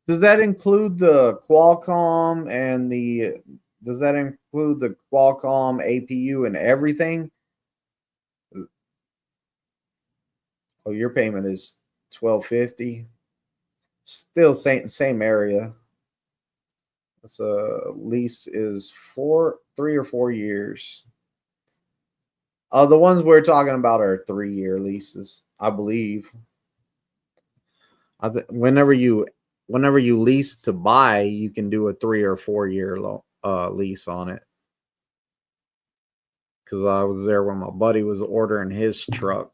Does that include the Qualcomm and the does that include the Qualcomm APU and everything? Oh, your payment is 1250. Still same area. So lease is 3 or 4 years. The ones we're talking about are 3 year leases, I believe. Whenever you lease to buy, you can do a 3 or 4 year lease on it. Because I was there when my buddy was ordering his truck.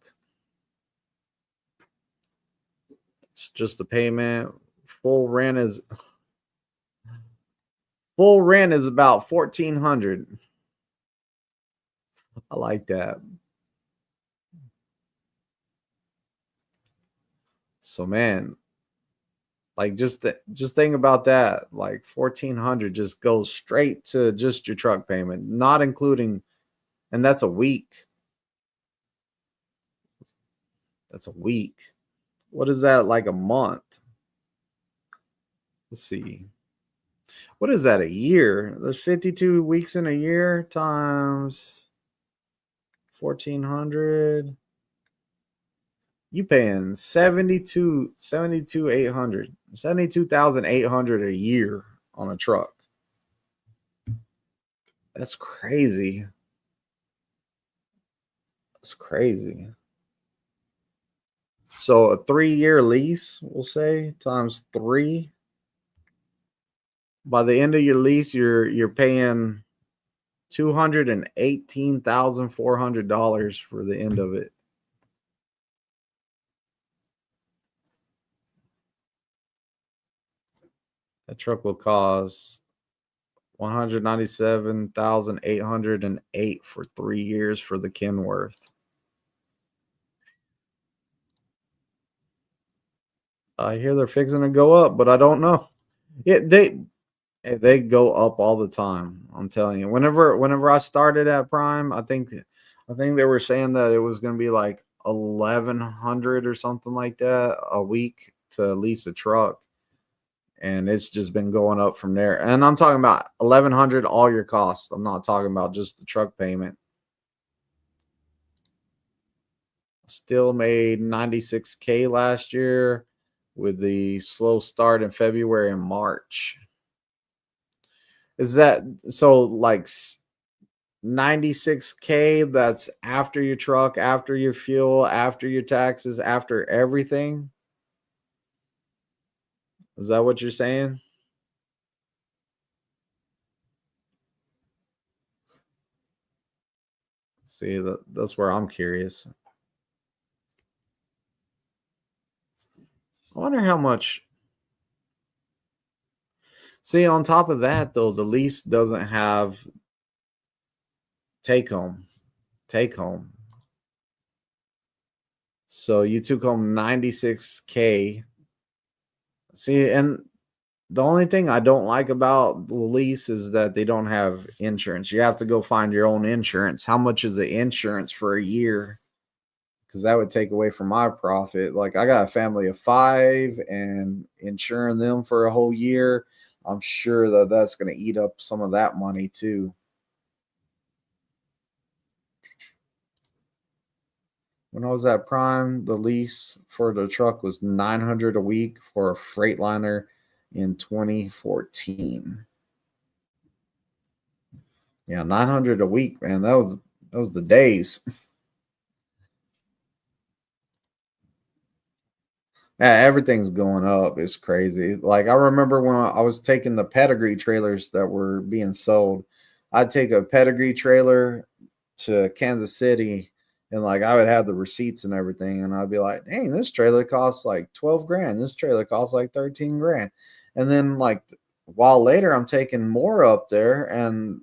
It's just the payment. Full rent is about 1,400. I like that. So man, like just think about that. Like 1,400 just goes straight to just your truck payment, not including, and that's a week. That's a week. What is that, like a month? Let's see. What is that, a year? There's 52 weeks in a year times 1,400. You paying 72,800 a year on a truck. That's crazy. That's crazy. So a 3 year lease, we'll say, times three. By the end of your lease, you're paying $218,400 for the end of it. That truck will cost 197,808 for 3 years for the Kenworth. I hear they're fixing to go up, but I don't know. Yeah, they go up all the time. I'm telling you. Whenever I started at Prime, I think they were saying that it was going to be like 1,100 or something like that a week to lease a truck, and it's just been going up from there. And I'm talking about 1,100 all your costs. I'm not talking about just the truck payment. Still made 96K last year with the slow start in February and March. Is that so like 96K? That's after your truck, after your fuel, after your taxes, after everything? Is that what you're saying? See, that's where I'm curious. I wonder how much. See, on top of that, though, the lease doesn't have take home. Take home. So you took home 96K. See, and the only thing I don't like about the lease is that they don't have insurance. You have to go find your own insurance. How much is the insurance for a year? Because that would take away from my profit. Like I got a family of 5, and insuring them for a whole year, I'm sure that that's going to eat up some of that money too. When I was at Prime, the lease for the truck was 900 a week for a Freightliner in 2014. Yeah, 900 a week, man. That was the days. Yeah, everything's going up. It's crazy. Like I remember when I was taking the pedigree trailers that were being sold, I'd take a pedigree trailer to Kansas City, and like I would have the receipts and everything, and I'd be like, dang, this trailer costs like 12 grand. This trailer costs like 13 grand. And then like a while later, I'm taking more up there, and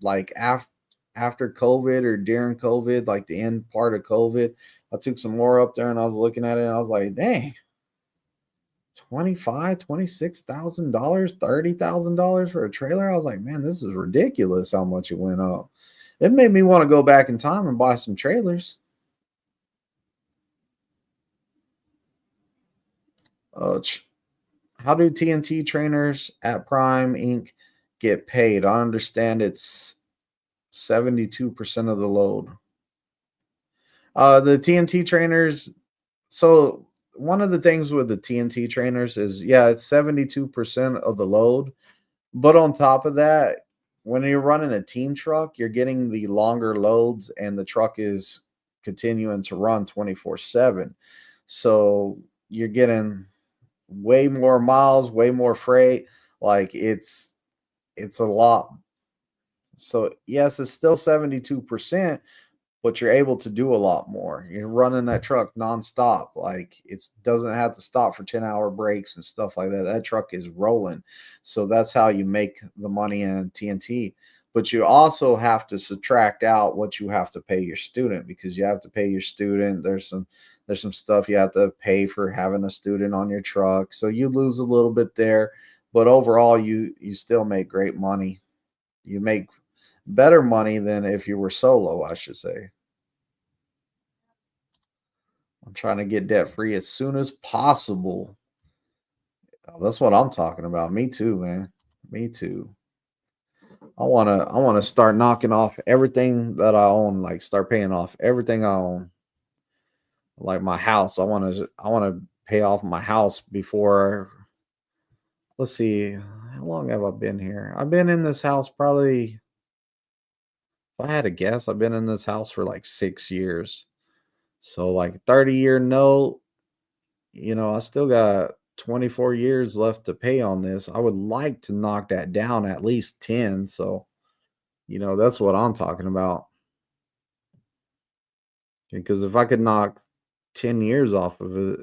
like after COVID or during COVID, like the end part of COVID, I took some more up there and I was looking at it and I was like, dang, 25, $26,000, $30,000 for a trailer. I was like, man, this is ridiculous how much it went up. It made me want to go back in time and buy some trailers. Uh, how do TNT trainers at Prime Inc. get paid? I understand it's 72% of the load. The TNT trainers. So one of the things with the TNT trainers is, yeah, it's 72% of the load. But on top of that, when you're running a team truck, you're getting the longer loads and the truck is continuing to run 24/7. So you're getting way more miles, way more freight. Like it's a lot. So yes, it's still 72%, but you're able to do a lot more. You're running that truck nonstop. Like it doesn't have to stop for 10-hour breaks and stuff like that. That truck is rolling. So that's how you make the money in TNT. But you also have to subtract out what you have to pay your student, because you have to pay your student. There's some stuff you have to pay for having a student on your truck. So you lose a little bit there, but overall you still make great money. You make better money than if you were solo, I should say. I'm trying to get debt free as soon as possible. Oh, that's what I'm talking about. Me too, man. Me too. I wanna start knocking off everything that I own, like start paying off everything I own. Like my house. I wanna pay off my house before, let's see, how long have I been here? I've been in this house probably, if I had to guess, I've been in this house for like 6 years. So like 30-year note. I still got 24 years left to pay on this. I would like to knock that down at least 10. So, that's what I'm talking about. Because if I could knock 10 years off of it,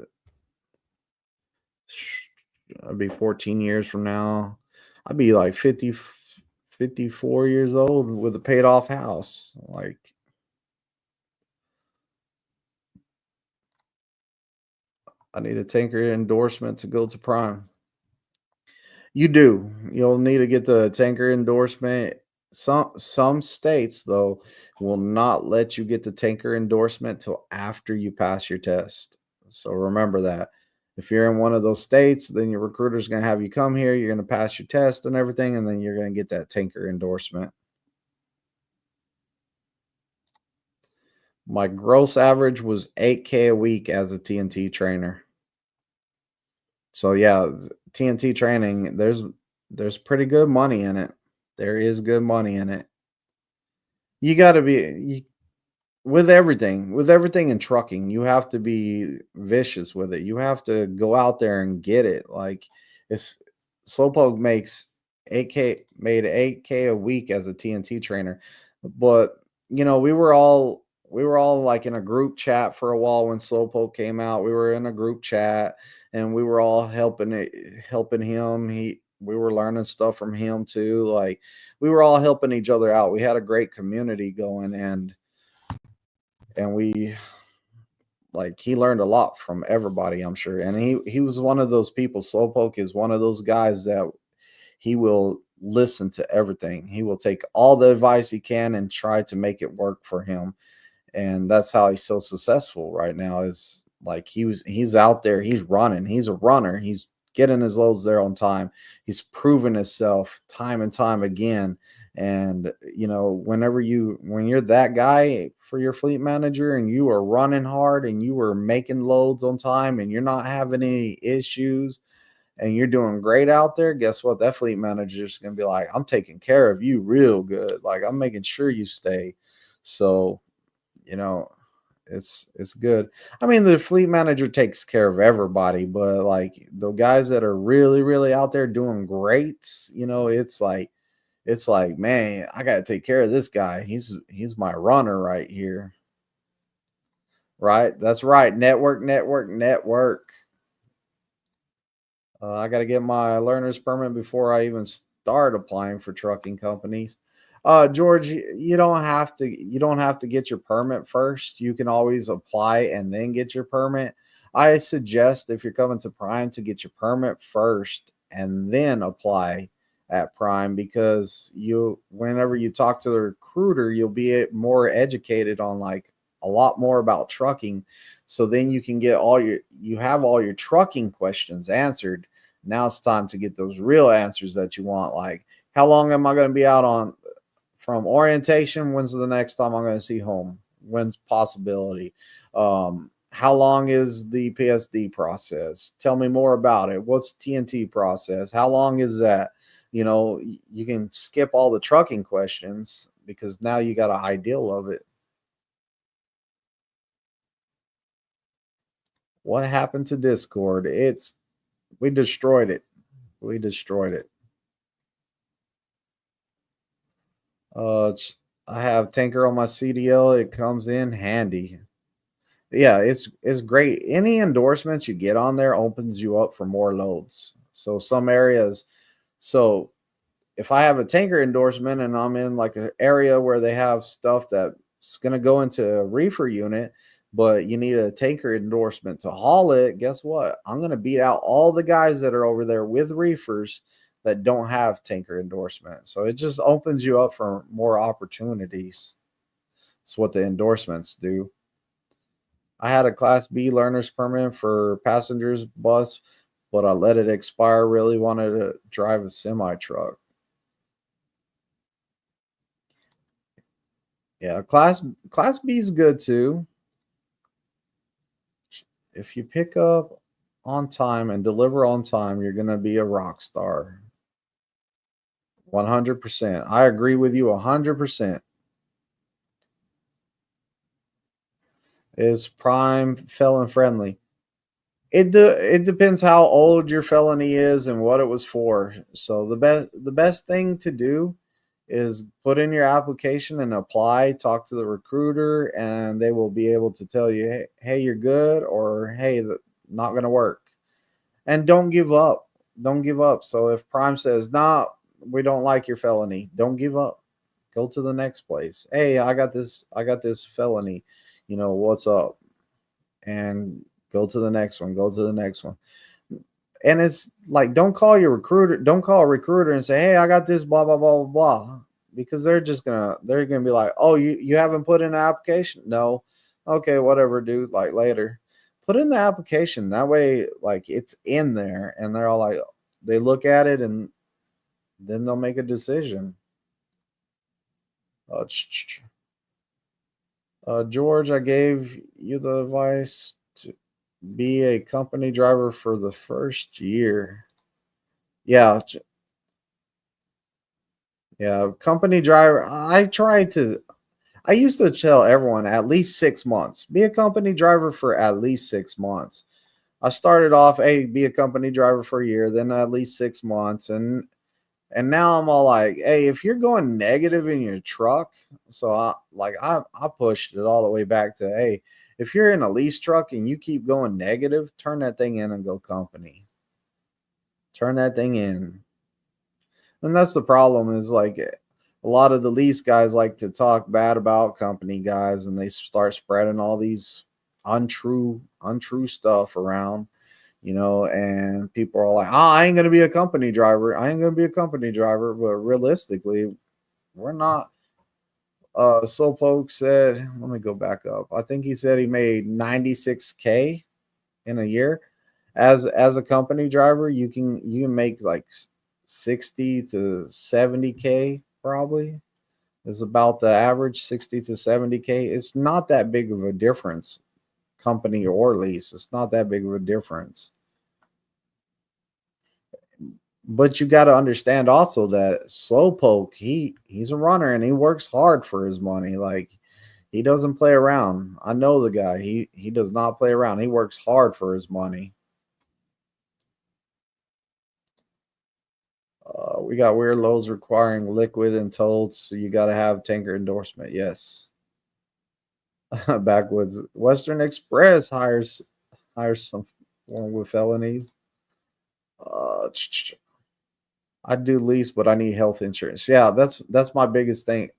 I'd be 14 years from now. I'd be like 54 years old with a paid off house. Like, I need a tanker endorsement to go to Prime. You do. You'll need to get the tanker endorsement. Some states though will not let you get the tanker endorsement till after you pass your test. So remember that. If you're in one of those states, then your recruiter's going to have you come here. You're going to pass your test and everything, and then you're going to get that tanker endorsement. My gross average was 8K a week as a TNT trainer. So yeah, TNT training, there's pretty good money in it. There is good money in it. You got to be with everything in trucking, you have to be vicious with it. You have to go out there and get it. Like it's Slowpoke makes 8K made 8K a week as a TNT trainer. But we were all like in a group chat for a while when Slowpoke came out. We were in a group chat and we were all helping him. We were learning stuff from him too. Like we were all helping each other out. We had a great community going, and we like he learned a lot from everybody, I'm sure. And he was one of those people. Slowpoke is one of those guys that he will listen to everything. He will take all the advice he can and try to make it work for him. And that's how he's so successful right now. Is like he's out there, he's running, he's a runner, he's getting his loads there on time, he's proven himself time and time again. And when you're that guy for your fleet manager and you are running hard and you are making loads on time and you're not having any issues and you're doing great out there, guess what? That fleet manager is going to be like, I'm taking care of you real good. Like I'm making sure you stay. So you know it's good. I mean, the fleet manager takes care of everybody, but like the guys that are really really out there doing great, it's like man, I got to take care of this guy. He's my runner right here. Right, that's right. Network, network, network. I got to get my learner's permit before I even start applying for trucking companies. George, you don't have to get your permit first. You can always apply and then get your permit. I suggest if you're coming to Prime to get your permit first and then apply at Prime, because whenever you talk to the recruiter, you'll be more educated on like a lot more about trucking. So then you can get you have all your trucking questions answered. Now it's time to get those real answers that you want, like how long am I going to be out on from orientation? When's the next time I'm going to see home? When's possibility? How long is the PSD process? Tell me more about it. What's TNT process? How long is that? You can skip all the trucking questions because now you got an ideal of it. What happened to Discord? We destroyed it. We destroyed it. I have tanker on my CDL. It comes in handy. Yeah, it's great. Any endorsements you get on there opens you up for more loads. So some areas, so if I have a tanker endorsement and I'm in like an area where they have stuff that's going to go into a reefer unit, but you need a tanker endorsement to haul it, guess what? I'm going to beat out all the guys that are over there with reefers that don't have tanker endorsement. So it just opens you up for more opportunities. It's what the endorsements do. I had a Class B learner's permit for passengers bus, but I let it expire. Really wanted to drive a semi truck. Yeah, Class B is good too. If you pick up on time and deliver on time, you're gonna be a rock star. 100%. I agree with you 100%. Is Prime felon friendly? It depends how old your felony is and what it was for. So the best thing to do is put in your application and apply, talk to the recruiter, and they will be able to tell you, hey, you're good, or hey, not going to work. And don't give up. Don't give up. So if Prime says, nah, we don't like your felony, don't give up. Go to the next place. Hey, I got this felony. What's up? And go to the next one. Go to the next one. And it's like, don't call a recruiter and say, hey, I got this, blah, blah, blah, blah, blah. Because they're gonna be like, oh, you haven't put in an application? No. Okay, whatever, dude. Like later. put in the application. That way, like it's in there, and they're all like, they look at it, and then they'll make a decision. Uh, George, I gave you the advice to be a company driver for the first year. Yeah, yeah, company driver. I used to tell everyone at least 6 months. Be a company driver for at least 6 months. I started off, hey, be a company driver for a year, then at least 6 months, and now I'm all like, hey, if you're going negative in your truck, so I pushed it all the way back to, hey, if you're in a lease truck and you keep going negative, turn that thing in and go company. Turn that thing in. And that's the problem is like a lot of the lease guys like to talk bad about company guys, and they start spreading all these untrue stuff around, and people are like, oh, I ain't gonna be a company driver. I ain't gonna be a company driver. But realistically, we're not. Slowpoke said, let me go back up. I think he said he made 96K in a year. As a company driver, you can make like 60 to 70K probably. Is about the average, 60 to 70K. It's not that big of a difference, company or lease. It's not that big of a difference. But you got to understand also that Slowpoke, he's a runner and he works hard for his money. Like he doesn't play around. I know the guy. He does not play around. He works hard for his money. We got weird loads requiring liquid and tolls, so you got to have tanker endorsement. Yes. Backwoods Western Express hires some with felonies. Uh, I do lease, but I need health insurance. Yeah, that's my biggest thing.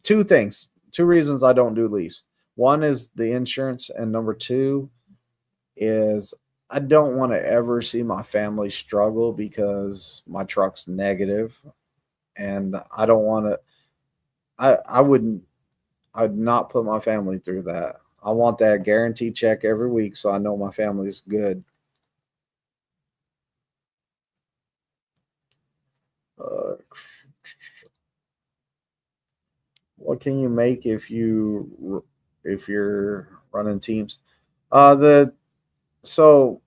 Two things, two reasons I don't do lease. One is the insurance, and number two is I don't want to ever see my family struggle because my truck's negative, and I don't want to. I wouldn't. I'd not put my family through that. I want that guaranteed check every week, so I know my family's good. Uh, what can you make if you're running teams? The so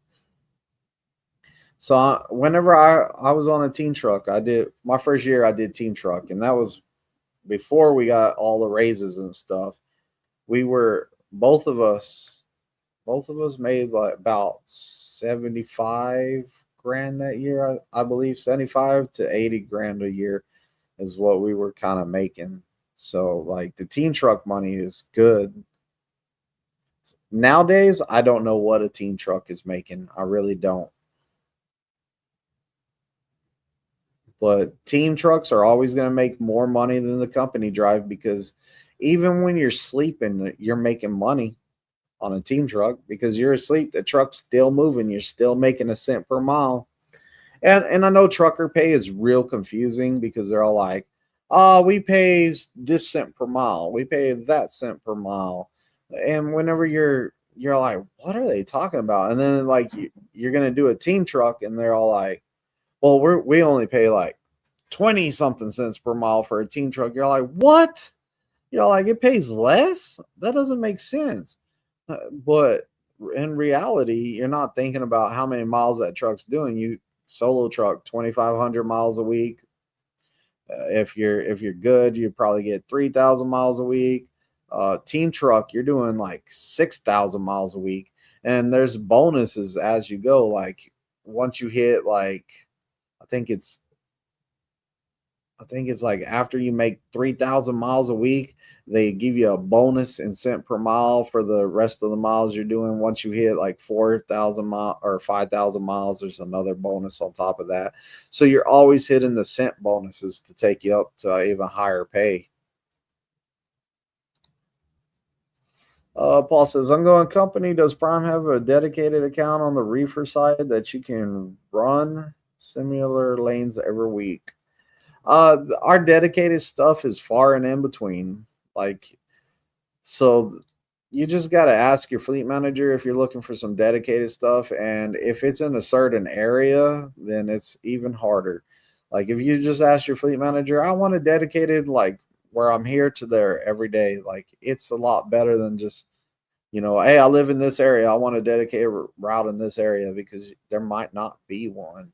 whenever I was on a team truck, I did my first year. I did team truck, and that was before we got all the raises and stuff. We were both of us made like about 75 grand that year. I believe 75 to 80 grand a year is what we were kind of making. So like the team truck money is good. Nowadays, I don't know what a team truck is making. I really don't. But team trucks are always going to make more money than the company drive because even when you're sleeping, you're making money on a team truck because you're asleep. The truck's still moving. You're still making a cent per mile. And I know trucker pay is real confusing because they're all like, oh, we pay this cent per mile. We pay that cent per mile. And whenever you're like, what are they talking about? And then like you're gonna do a team truck and they're all like, well, we only pay like 20 something cents per mile for a team truck. You're like, what? You're like, it pays less? That doesn't make sense. But in reality, you're not thinking about how many miles that truck's doing. You solo truck 2,500 miles a week. If you're good, you probably get 3,000 miles a week. Team truck, you're doing like 6,000 miles a week, and there's bonuses as you go. Like once you hit like, I think it's I think it's like after you make 3,000 miles a week, they give you a bonus in cent per mile for the rest of the miles you're doing. Once you hit like 4,000 miles or 5,000 miles, there's another bonus on top of that. So you're always hitting the cent bonuses to take you up to even higher pay. Paul says, ongoing company, does Prime have a dedicated account on the reefer side that you can run similar lanes every week? Our dedicated stuff is far and in between. Like, so you just got to ask your fleet manager if you're looking for some dedicated stuff. And if it's in a certain area, then it's even harder. Like if you just ask your fleet manager, I want a dedicated, like where I'm here to there every day, like it's a lot better than just, hey, I live in this area. I want a dedicated route in this area because there might not be one.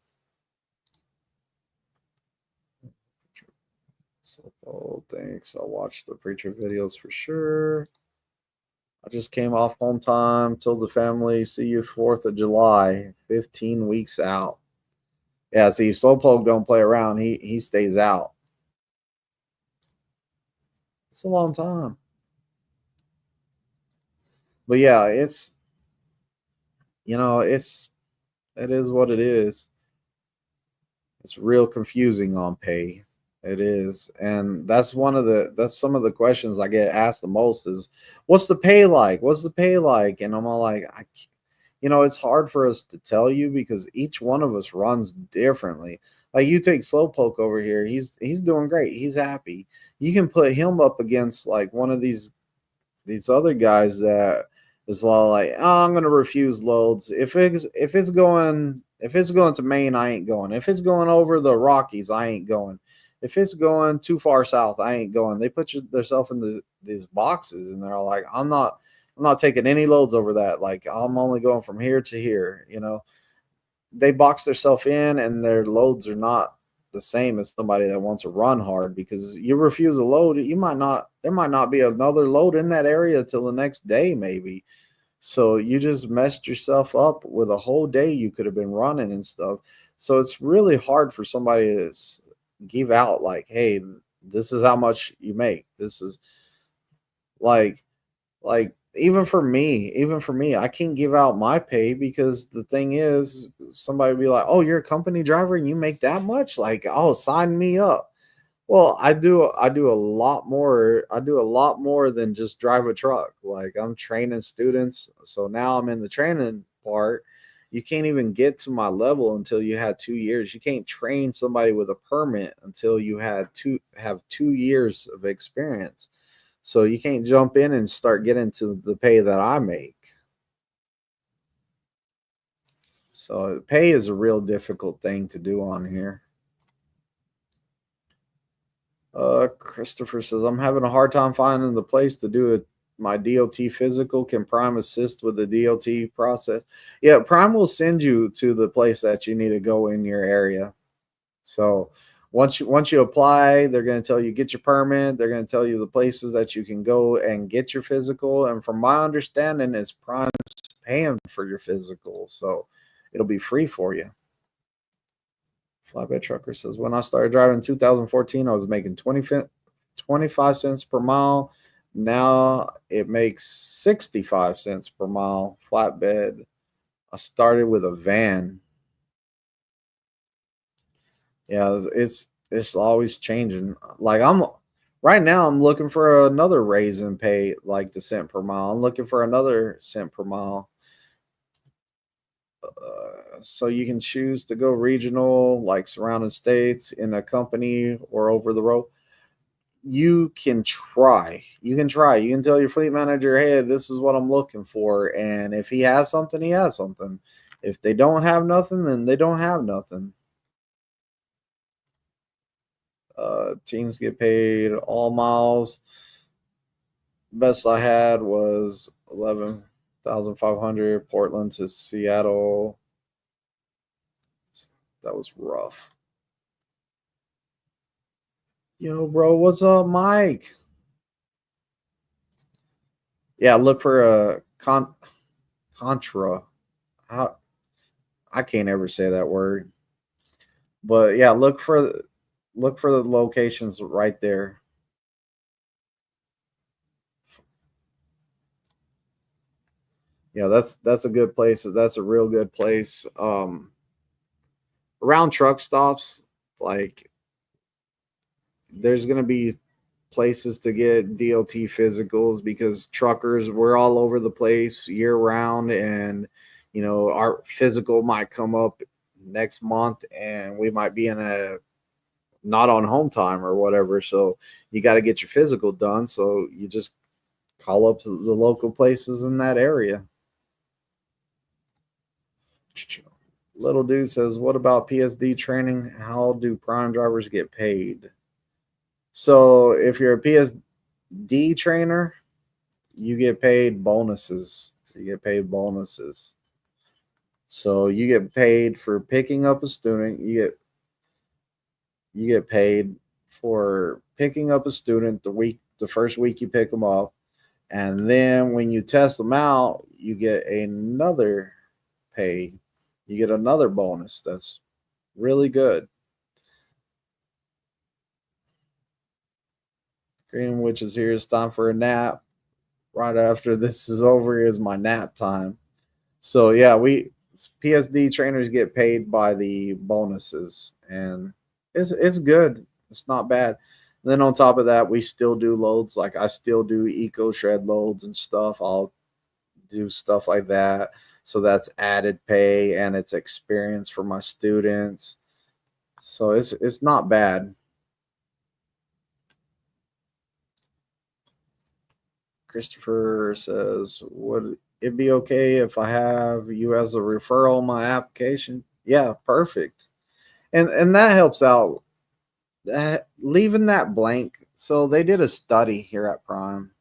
So, oh, thanks. I'll watch the preacher videos for sure. I just came off home time, told the family, see you 4th of July, 15 weeks out. Yeah, see, Slowpoke don't play around. He stays out. It's a long time. But yeah, it is what it is. It's real confusing on pay. It is. And that's some of the questions I get asked the most is, what's the pay like? What's the pay like? And I'm all like, it's hard for us to tell you because each one of us runs differently. Like you take Slowpoke over here, he's doing great. He's happy. You can put him up against like one of these other guys that is all like, oh, I'm gonna refuse loads. If it's going to Maine, I ain't going. If it's going over the Rockies, I ain't going. If it's going too far south, I ain't going. They put themselves in these boxes, and they're all like, I'm not taking any loads over that. Like I'm only going from here to here. They box themselves in, and their loads are not the same as somebody that wants to run hard because you refuse a load, there might not be another load in that area till the next day, maybe. So you just messed yourself up with a whole day you could have been running and stuff. So it's really hard for somebody to give out like, hey, this is how much you make. This is like even for me, I can't give out my pay because the thing is, somebody will be like, "Oh, you're a company driver and you make that much? Like, oh, sign me up." Well, I do a lot more. I do a lot more than just drive a truck. Like I'm training students, so now I'm in the training part. You can't even get to my level until you had 2 years. You can't train somebody with a permit until you have 2 years of experience. So you can't jump in and start getting to the pay that I make. So pay is a real difficult thing to do on here. Christopher says, I'm having a hard time finding the place to do it. My DOT physical. Can Prime assist with the DOT process? Yeah, Prime will send you to the place that you need to go in your area. So once you apply, they're going to tell you get your permit. They're going to tell you the places that you can go and get your physical. And from my understanding, is Prime's paying for your physical, so it'll be free for you. Flatbed Trucker says, when I started driving in 2014, I was making 25 cents per mile. Now it makes 65 cents per mile. Flatbed. I started with a van. Yeah, it's always changing. Like right now, I'm looking for another raise in pay, like the cent per mile. I'm looking for another cent per mile. So you can choose to go regional, like surrounding states, in a company or over the road. You can try. You can try. You can tell your fleet manager, hey, this is what I'm looking for. And if he has something, he has something. If they don't have nothing, then they don't have nothing. Teams get paid all miles. Best I had was 11,500 Portland to Seattle. That was rough. Yo, bro, what's up, Mike? Yeah, look for a contra. How, I can't ever say that word, but yeah, look for the locations right there. Yeah, that's a good place. That's a real good place. Around truck stops, like there's gonna be places to get DLT physicals because truckers, we're all over the place year round, and our physical might come up next month and we might be in a not on home time or whatever, so you got to get your physical done. So you just Call up the local places in that area. Little dude says, "What about PSD training? How do prime drivers get paid?" So if you're a PSD trainer, you get paid bonuses. You get paid bonuses. So you get paid for picking up a student. You get paid for picking up a student the first week you pick them up, and then when you test them out, you get another pay. You get another bonus. That's really good. Greenwich is here. It's time for a nap. Right after this is over is my nap time. So yeah, we PSD trainers get paid by the bonuses, and it's good. It's not bad. And then on top of that, we still do loads. Like I still do eco shred loads and stuff. I'll do stuff like that. So that's added pay and it's experience for my students. So it's not bad. Christopher says, "Would it be okay if I have you as a referral in my application?" Yeah, perfect. And that helps out. That leaving that blank. So they did a study here at Prime.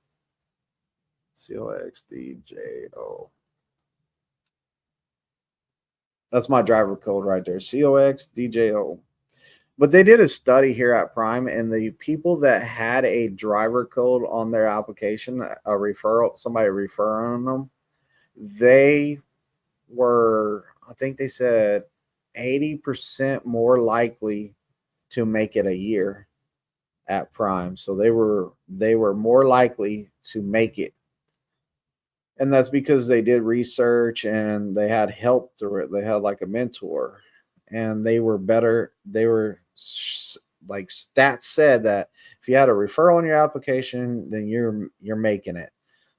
COXDJO. That's my driver code right there. COXDJO. But they did a study here at Prime, and the people that had a driver code on their application, a referral, somebody referring them, they were, I think they said 80% more likely to make it a year at Prime. So they were more likely to make it. And that's because they did research and they had help through it. They had like a mentor, and they were better. They were like stats said that if you had a referral in your application, then you're making it.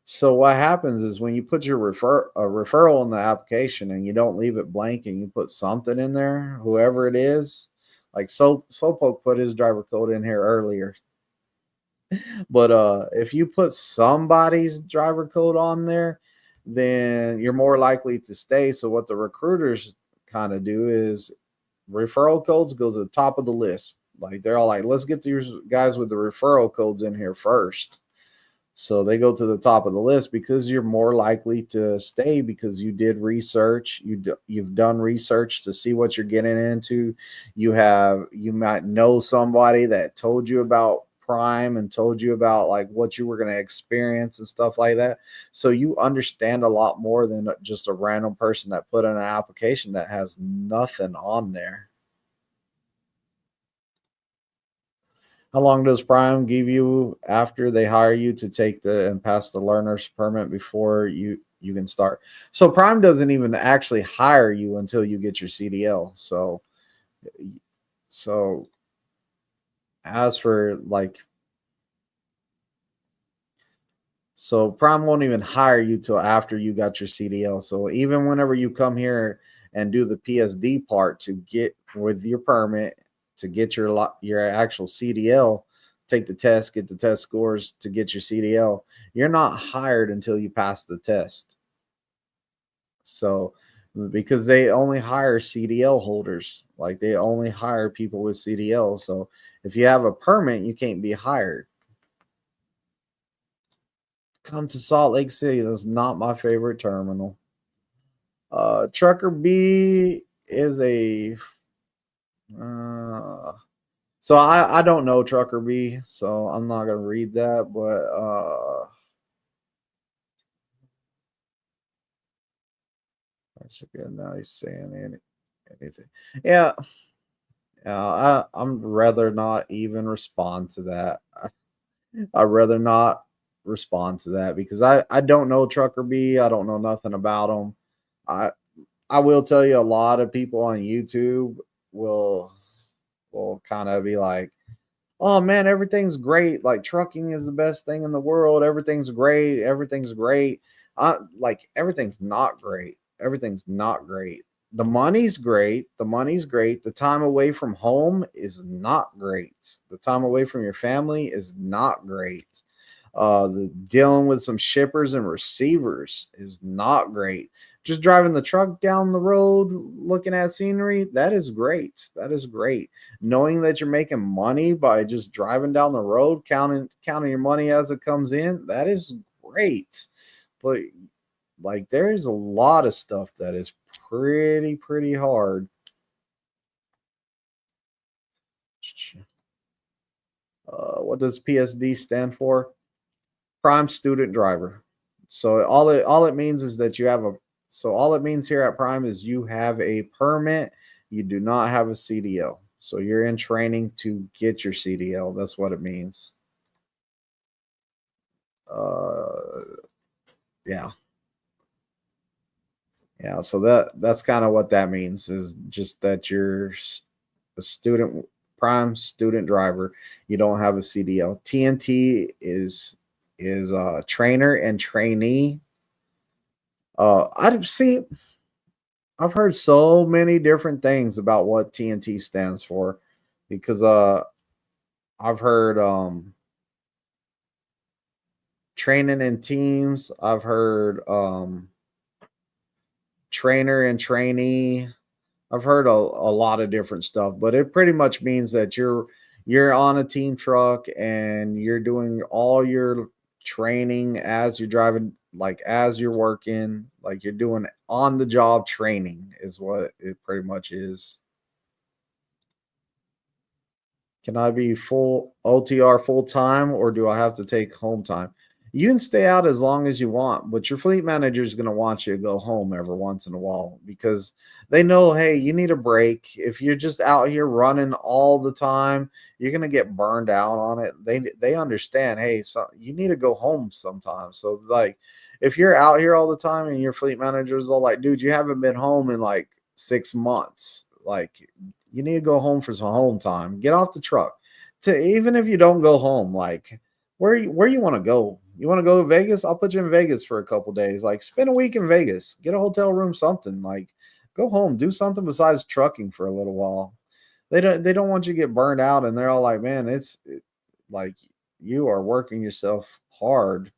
So what happens is when you put your referral in the application and you don't leave it blank and you put something in there, whoever it is, like Sopoke put his driver code in here earlier. But if you put somebody's driver code on there, then you're more likely to stay. So what the recruiters kind of do is referral codes go to the top of the list. Like they're all like, let's get these guys with the referral codes in here first. So they go to the top of the list because you're more likely to stay because you did research. You've done research to see what you're getting into. You might know somebody that told you about Prime and told you about like what you were going to experience and stuff like that. So you understand a lot more than just a random person that put in an application that has nothing on there. How long does Prime give you after they hire you to take and pass the learner's permit before you can start? So Prime doesn't even actually hire you until you get your CDL. So as for like, so Prime won't even hire you till after you got your CDL. So even whenever you come here and do the PSD part to get with your permit to get your actual CDL, take the test, get the test scores to get your CDL, you're not hired until you pass the test. So because they only hire CDL holders, like they only hire people with CDL. So if you have a permit, you can't be hired. Come to Salt Lake City. That's not my favorite terminal. Trucker B is a so I don't know Trucker B, so I'm not gonna read that, but now he's saying anything. Yeah. I'm rather not even respond to that. I'd rather not respond to that because I don't know Trucker B. I don't know nothing about him. I I will tell you a lot of people on YouTube will kind of be like, "Oh man, everything's great. Like trucking is the best thing in the world. Everything's great. Everything's great." Like everything's not great. Everything's not great. The money's great. The money's great. The time away from home is not great. The time away from your family is not great. The dealing with some shippers and receivers is not great. Just driving the truck down the road, looking at scenery, that is great. That is great. Knowing that you're making money by just driving down the road, counting your money as it comes in, that is great. But like there's a lot of stuff that is pretty hard. What does PSD stand for? Prime student driver. So all it means is that you have a so all it means here at Prime is you have a permit, you do not have a CDL. So you're in training to get your CDL. That's what it means. Uh yeah. Yeah, so that's kind of what that means is just that you're a student prime student driver. You don't have a CDL. TNT is trainer and trainee. I see. I've heard so many different things about what TNT stands for, because I've heard training in teams. I've heard trainer and trainee. I've heard a lot of different stuff, but it pretty much means that you're on a team truck and you're doing all your training as you're driving, like as you're working, like you're doing on the job training is what it pretty much is. Can I be full OTR full time, or do I have to take home time? You can stay out as long as you want, but your fleet manager is going to want you to go home every once in a while because they know, hey, you need a break. If you're just out here running all the time, you're going to get burned out on it. They understand, hey, so you need to go home sometimes. So like if you're out here all the time and your fleet manager is all like, dude, you haven't been home in like 6 months. Like you need to go home for some home time. Get off the truck. To even if you don't go home, like where you want to go? You want to go to Vegas? I'll put you in Vegas for a couple days. Like spend a week in Vegas. Get a hotel room, something. Like go home, do something besides trucking for a little while. They don't want you to get burned out, and they're all like, man, like you are working yourself hard.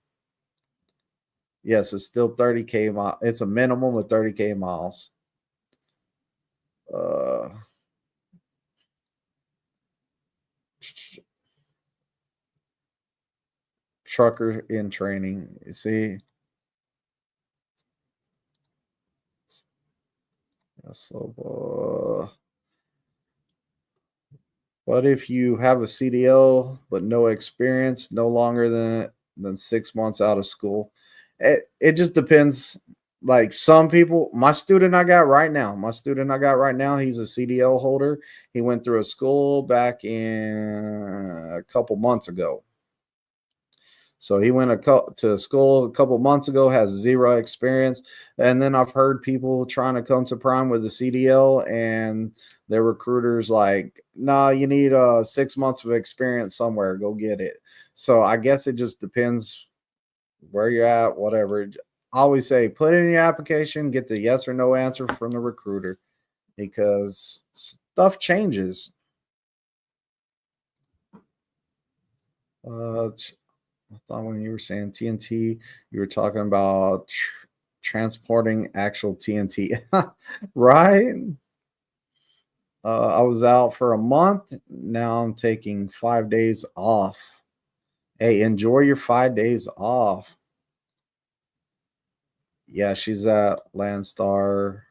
Yes, it's still 30K mile. It's a minimum of 30K miles. Uh Trucker in training. You see, yeah, so what if you have a CDL but no experience, no longer than 6 months out of school? It just depends. Like some people, my student I got right now, he's a CDL holder. He went through a school back in a couple months ago. So he went to school a couple months ago, has zero experience. And then I've heard people trying to come to Prime with a CDL, and their recruiters like, nah, you need 6 months of experience somewhere. Go get it. So I guess it just depends where you're at, whatever. I always say put in your application, get the yes or no answer from the recruiter because stuff changes. Uh, I thought when you were saying TNT, you were talking about transporting actual TNT, right? I was out for a month. Now I'm taking 5 days off. Hey, enjoy your 5 days off. Yeah, she's at Landstar.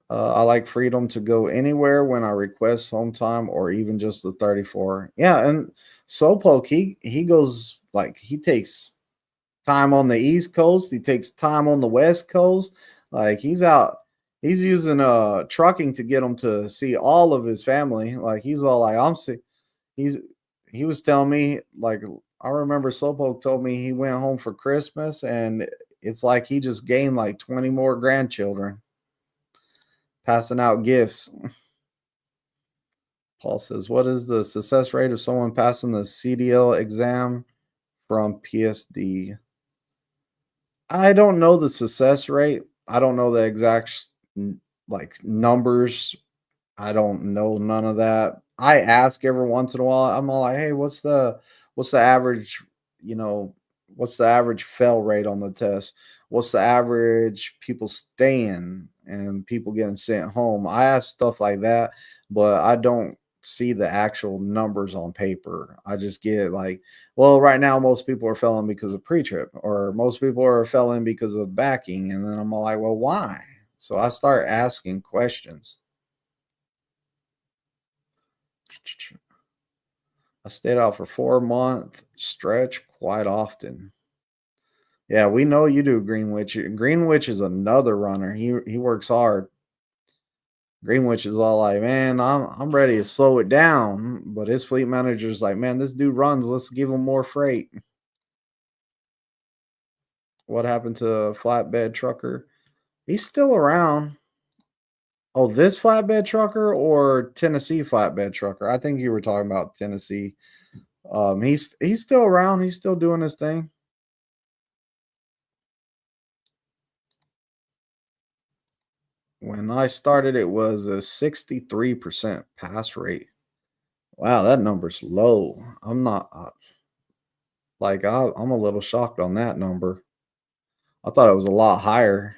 I like freedom to go anywhere when I request home time or even just the 34. Yeah, and Sopoke, he goes like he takes time on the East Coast, he takes time on the West Coast. Like he's using trucking to get him to see all of his family. Like he's all like, he's he was telling me, like, I remember Slowpoke told me he went home for Christmas and it's like he just gained like 20 more grandchildren passing out gifts. Paul says, what is the success rate of someone passing the CDL exam from PSD? I don't know the success rate. I don't know the exact like numbers. I don't know none of that. I ask every once in a while. I'm all like, "Hey, what's the average, you know, what's the average fail rate on the test? What's the average people staying and people getting sent home? I ask stuff like that, but I don't see the actual numbers on paper. I just get like, well, right now most people are failing because of pre-trip, or most people are failing because of backing, and then I'm all like, well, why? So I start asking questions. I stayed out for 4 month stretch quite often. Yeah, we know you do, Greenwich. Greenwich is another runner. He works hard. Greenwich is all like, man, I'm ready to slow it down. But his fleet manager's like, man, this dude runs. Let's give him more freight. What happened to a flatbed trucker? He's still around. Oh, this flatbed trucker or Tennessee flatbed trucker? I think you were talking about Tennessee. He's still around. He's still doing his thing. When I started, it was a 63% pass rate. Wow, that number's low. I'm not I'm a little shocked on that number. I thought it was a lot higher.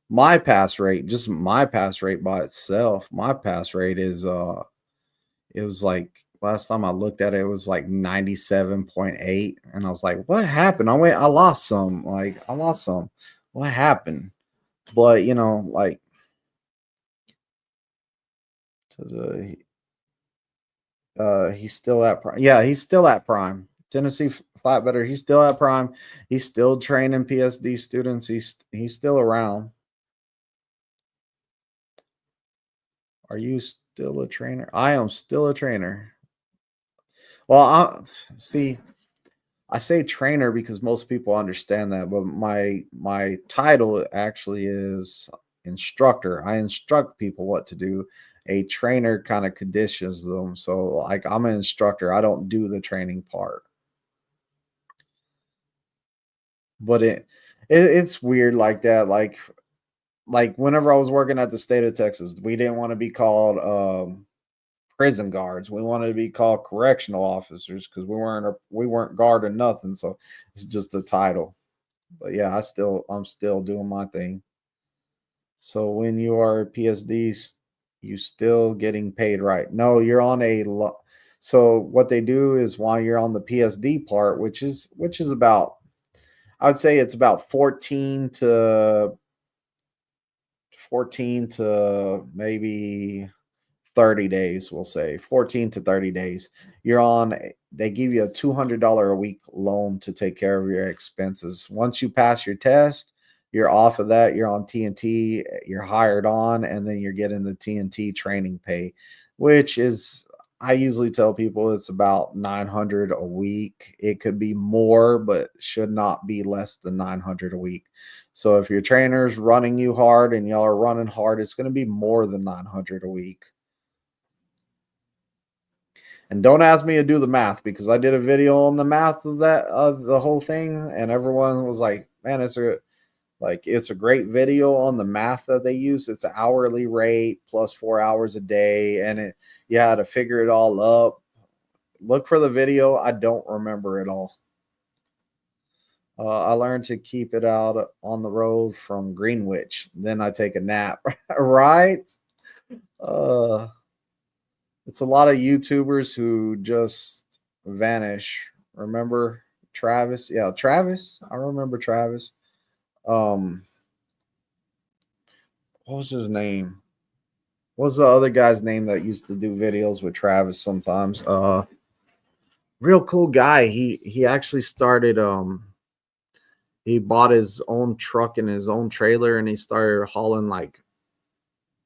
My pass rate, just my pass rate by itself, my pass rate is it was like last time I looked at it, it was like 97.8. And I was like, what happened? I lost some. Like I lost some. What happened? But like to the he's still at prime. Yeah, he's still at prime. Tennessee Flatbedder, he's still at prime. He's still training PSD students. He's still around. Are you still a trainer? I am still a trainer. Well, see. I say trainer because most people understand that, but my title actually is instructor. I instruct people what to do. A trainer kind of conditions them. So like I'm an instructor. I don't do the training part. But it's weird like that. Like whenever I was working at the state of Texas, we didn't want to be called prison guards. We wanted to be called correctional officers because we weren't guarding nothing. So it's just the title. But yeah, I'm still doing my thing. So when you are a PSD, you still getting paid right? No, you're on a so what they do is while you're on the PSD part, which is about, I would say it's about 14 to maybe 30 days, we'll say 14 to 30 days. They give you a $200 a week loan to take care of your expenses. Once you pass your test, you're off of that. You're on TNT, you're hired on, and then you're getting the TNT training pay, which is, I usually tell people it's about 900 a week. It could be more, but should not be less than 900 a week. So if your trainer's running you hard and y'all are running hard, it's going to be more than 900 a week. And don't ask me to do the math because I did a video on the math of that of the whole thing, and everyone was like, "Man, it's a great video on the math that they use. It's an hourly rate plus 4 hours a day, and you had to figure it all up. Look for the video. I don't remember it all. I learned to keep it out on the road from Greenwich. Then I take a nap. Right? Uh, it's a lot of YouTubers who just vanish. Remember Travis? Yeah, Travis. I remember Travis. Um, what was his name? What was the other guy's name that used to do videos with Travis sometimes? Real cool guy. He actually started he bought his own truck and his own trailer and he started hauling like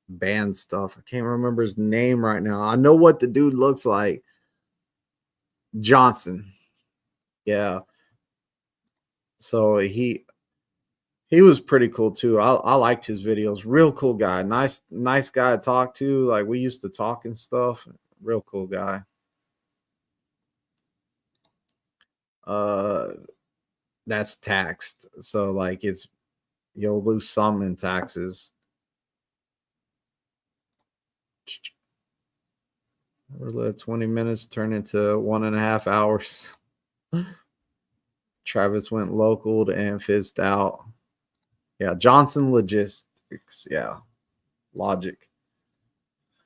band stuff. I can't remember his name right now. I know what the dude looks like. Johnson. Yeah. So he was pretty cool too. I liked his videos. Real cool guy. Nice guy to talk to. Like we used to talk and stuff. Real cool guy. Uh that's taxed. So like you'll lose some in taxes. We're let 20 minutes turn into 1.5 hours. Travis went local and fizzed out. Yeah, Johnson Logistics. Yeah, Logic.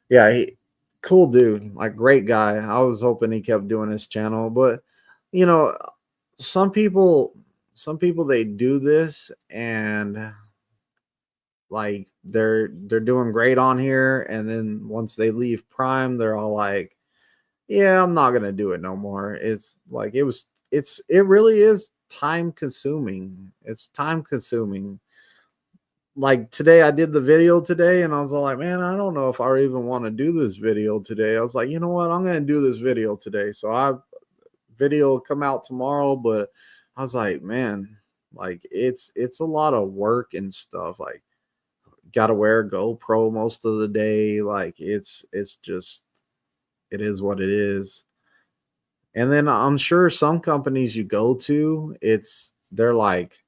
Yeah, cool dude, like great guy. I was hoping he kept doing his channel, but you know, some people, they do this and like they're doing great on here, and then once they leave Prime, they're all like, "Yeah, I'm not gonna do it no more." It's like it really is time consuming. It's time consuming. Like today, I did the video today, and I was all like, "Man, I don't know if I even want to do this video today." I was like, "You know what? I'm gonna do this video today." So I video will come out tomorrow, but I was like, "Man, like it's a lot of work and stuff. Like, gotta wear a GoPro most of the day. Like, it's just it is what it is." And then I'm sure some companies you go to, they're like,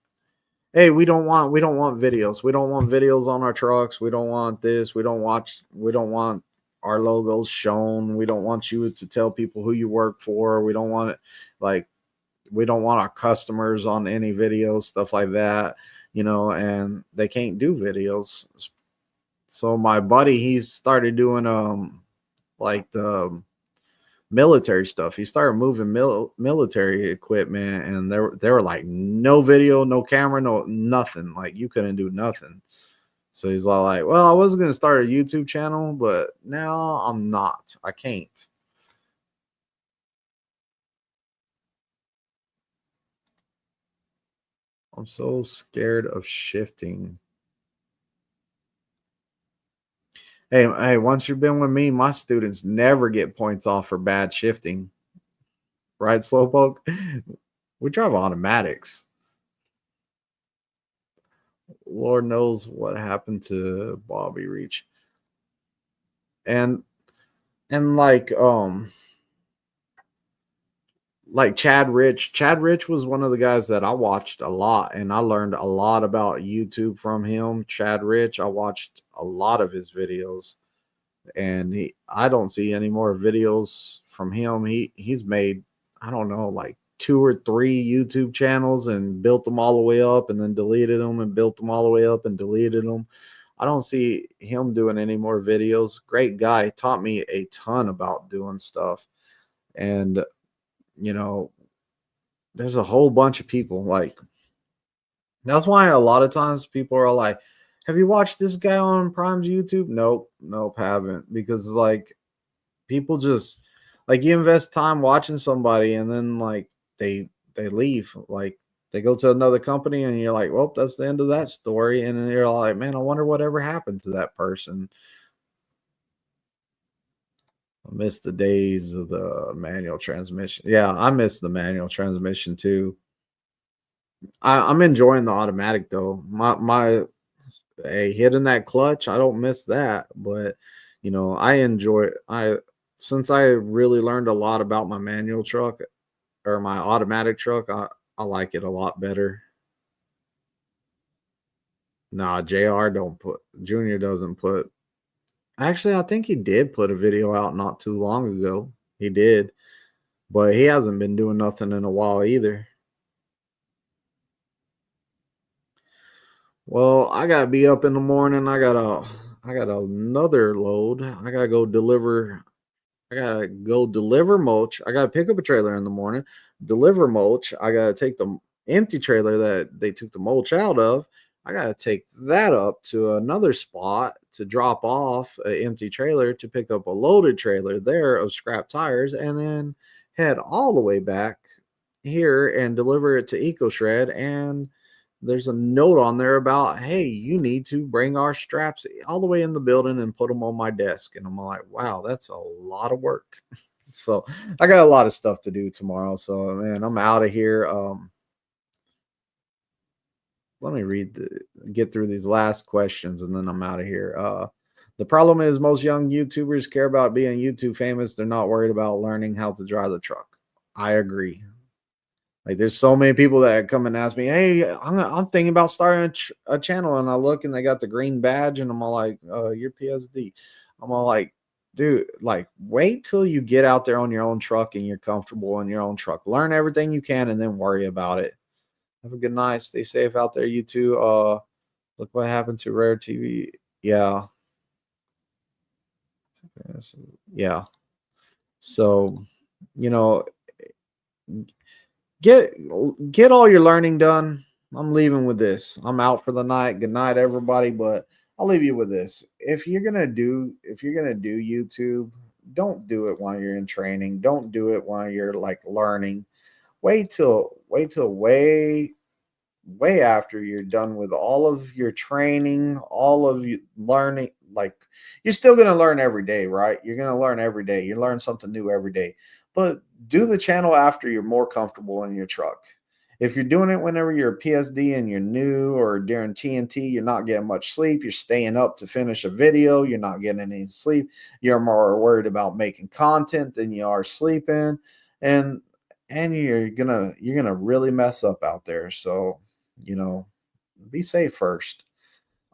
"Hey, we don't want videos. We don't want videos on our trucks. We don't want this. We don't want our logos shown. We don't want you to tell people who you work for. We don't want it like we don't want our customers on any videos, stuff like that, and they can't do videos." So my buddy, he started doing like the military stuff. He started moving military equipment, and they were like no video, no camera, no nothing. Like you couldn't do nothing. So he's all like, "Well, I was gonna start a YouTube channel, but now I'm not. I can't." I'm so scared of shifting. Hey, once you've been with me, my students never get points off for bad shifting. Right, Slowpoke? We drive automatics. Lord knows what happened to Bobby Reach. And like Chad Rich was one of the guys that I watched a lot, and I learned a lot about YouTube from him. Chad Rich, I watched a lot of his videos, and I don't see any more videos from him. He's made, I don't know, like 2 or 3 YouTube channels and built them all the way up and then deleted them and built them all the way up and deleted them. I don't see him doing any more videos. Great guy, taught me a ton about doing stuff. And you know, there's a whole bunch of people like that's why a lot of times people are like, "Have you watched this guy on Prime's YouTube?" Nope, nope, haven't. Because like people just like you invest time watching somebody and then like they leave. Like they go to another company and you're like, "Well, that's the end of that story." And then you're like, "Man, I wonder whatever happened to that person." I miss the days of the manual transmission. Yeah, I miss the manual transmission too. I'm enjoying the automatic though. My Hey, hitting that clutch, I don't miss that, but I enjoy it. I Since I really learned a lot about my manual truck or my automatic truck, I like it a lot better. Nah, JR don't put Junior doesn't put. Actually, I think he did put a video out not too long ago. He did, but he hasn't been doing nothing in a while either. Well, I gotta be up in the morning. I got another load. I gotta go deliver mulch. I gotta pick up a trailer in the morning, deliver mulch. I gotta take the empty trailer that they took the mulch out of. I gotta take that up to another spot to drop off an empty trailer to pick up a loaded trailer there of scrap tires, and then head all the way back here and deliver it to EcoShred. And there's a note on there about, "Hey, you need to bring our straps all the way in the building and put them on my desk." And I'm like, wow, that's a lot of work. So I got a lot of stuff to do tomorrow. So man, I'm out of here. Let me get through these last questions and then I'm out of here. The problem is most young YouTubers care about being YouTube famous. They're not worried about learning how to drive the truck. I agree. Like, there's so many people that come and ask me, "Hey, I'm thinking about starting a channel," and I look and they got the green badge, and I'm all like, "You're PSD." I'm all like, dude, like, wait till you get out there on your own truck and you're comfortable in your own truck. Learn everything you can and then worry about it. Have a good night. Stay safe out there, you two. Look what happened to Rare TV. Yeah. Yeah. So, you know, get get all your learning done. I'm leaving with this. I'm out for the night. Good night, everybody. But I'll leave you with this. If you're gonna do YouTube, don't do it while you're in training. Don't do it while you're like learning. Wait till way after you're done with all of your training, all of you learning. Like, you're still going to learn every day, right? You're going to learn every day. You learn something new every day. But do the channel after you're more comfortable in your truck. If you're doing it whenever you're a PSD and you're new, or during TNT, you're not getting much sleep, you're staying up to finish a video, you're not getting any sleep, you're more worried about making content than you are sleeping, and you're gonna really mess up out there. So, you know, be safe first.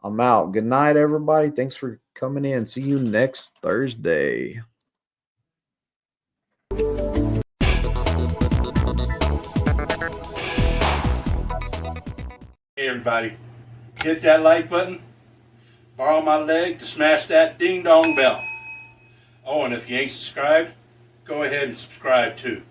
I'm out. Good night, everybody. Thanks for coming in. See you next Thursday. Hey everybody, hit that like button, borrow my leg to smash that ding dong bell. Oh, and if you ain't subscribed, go ahead and subscribe too.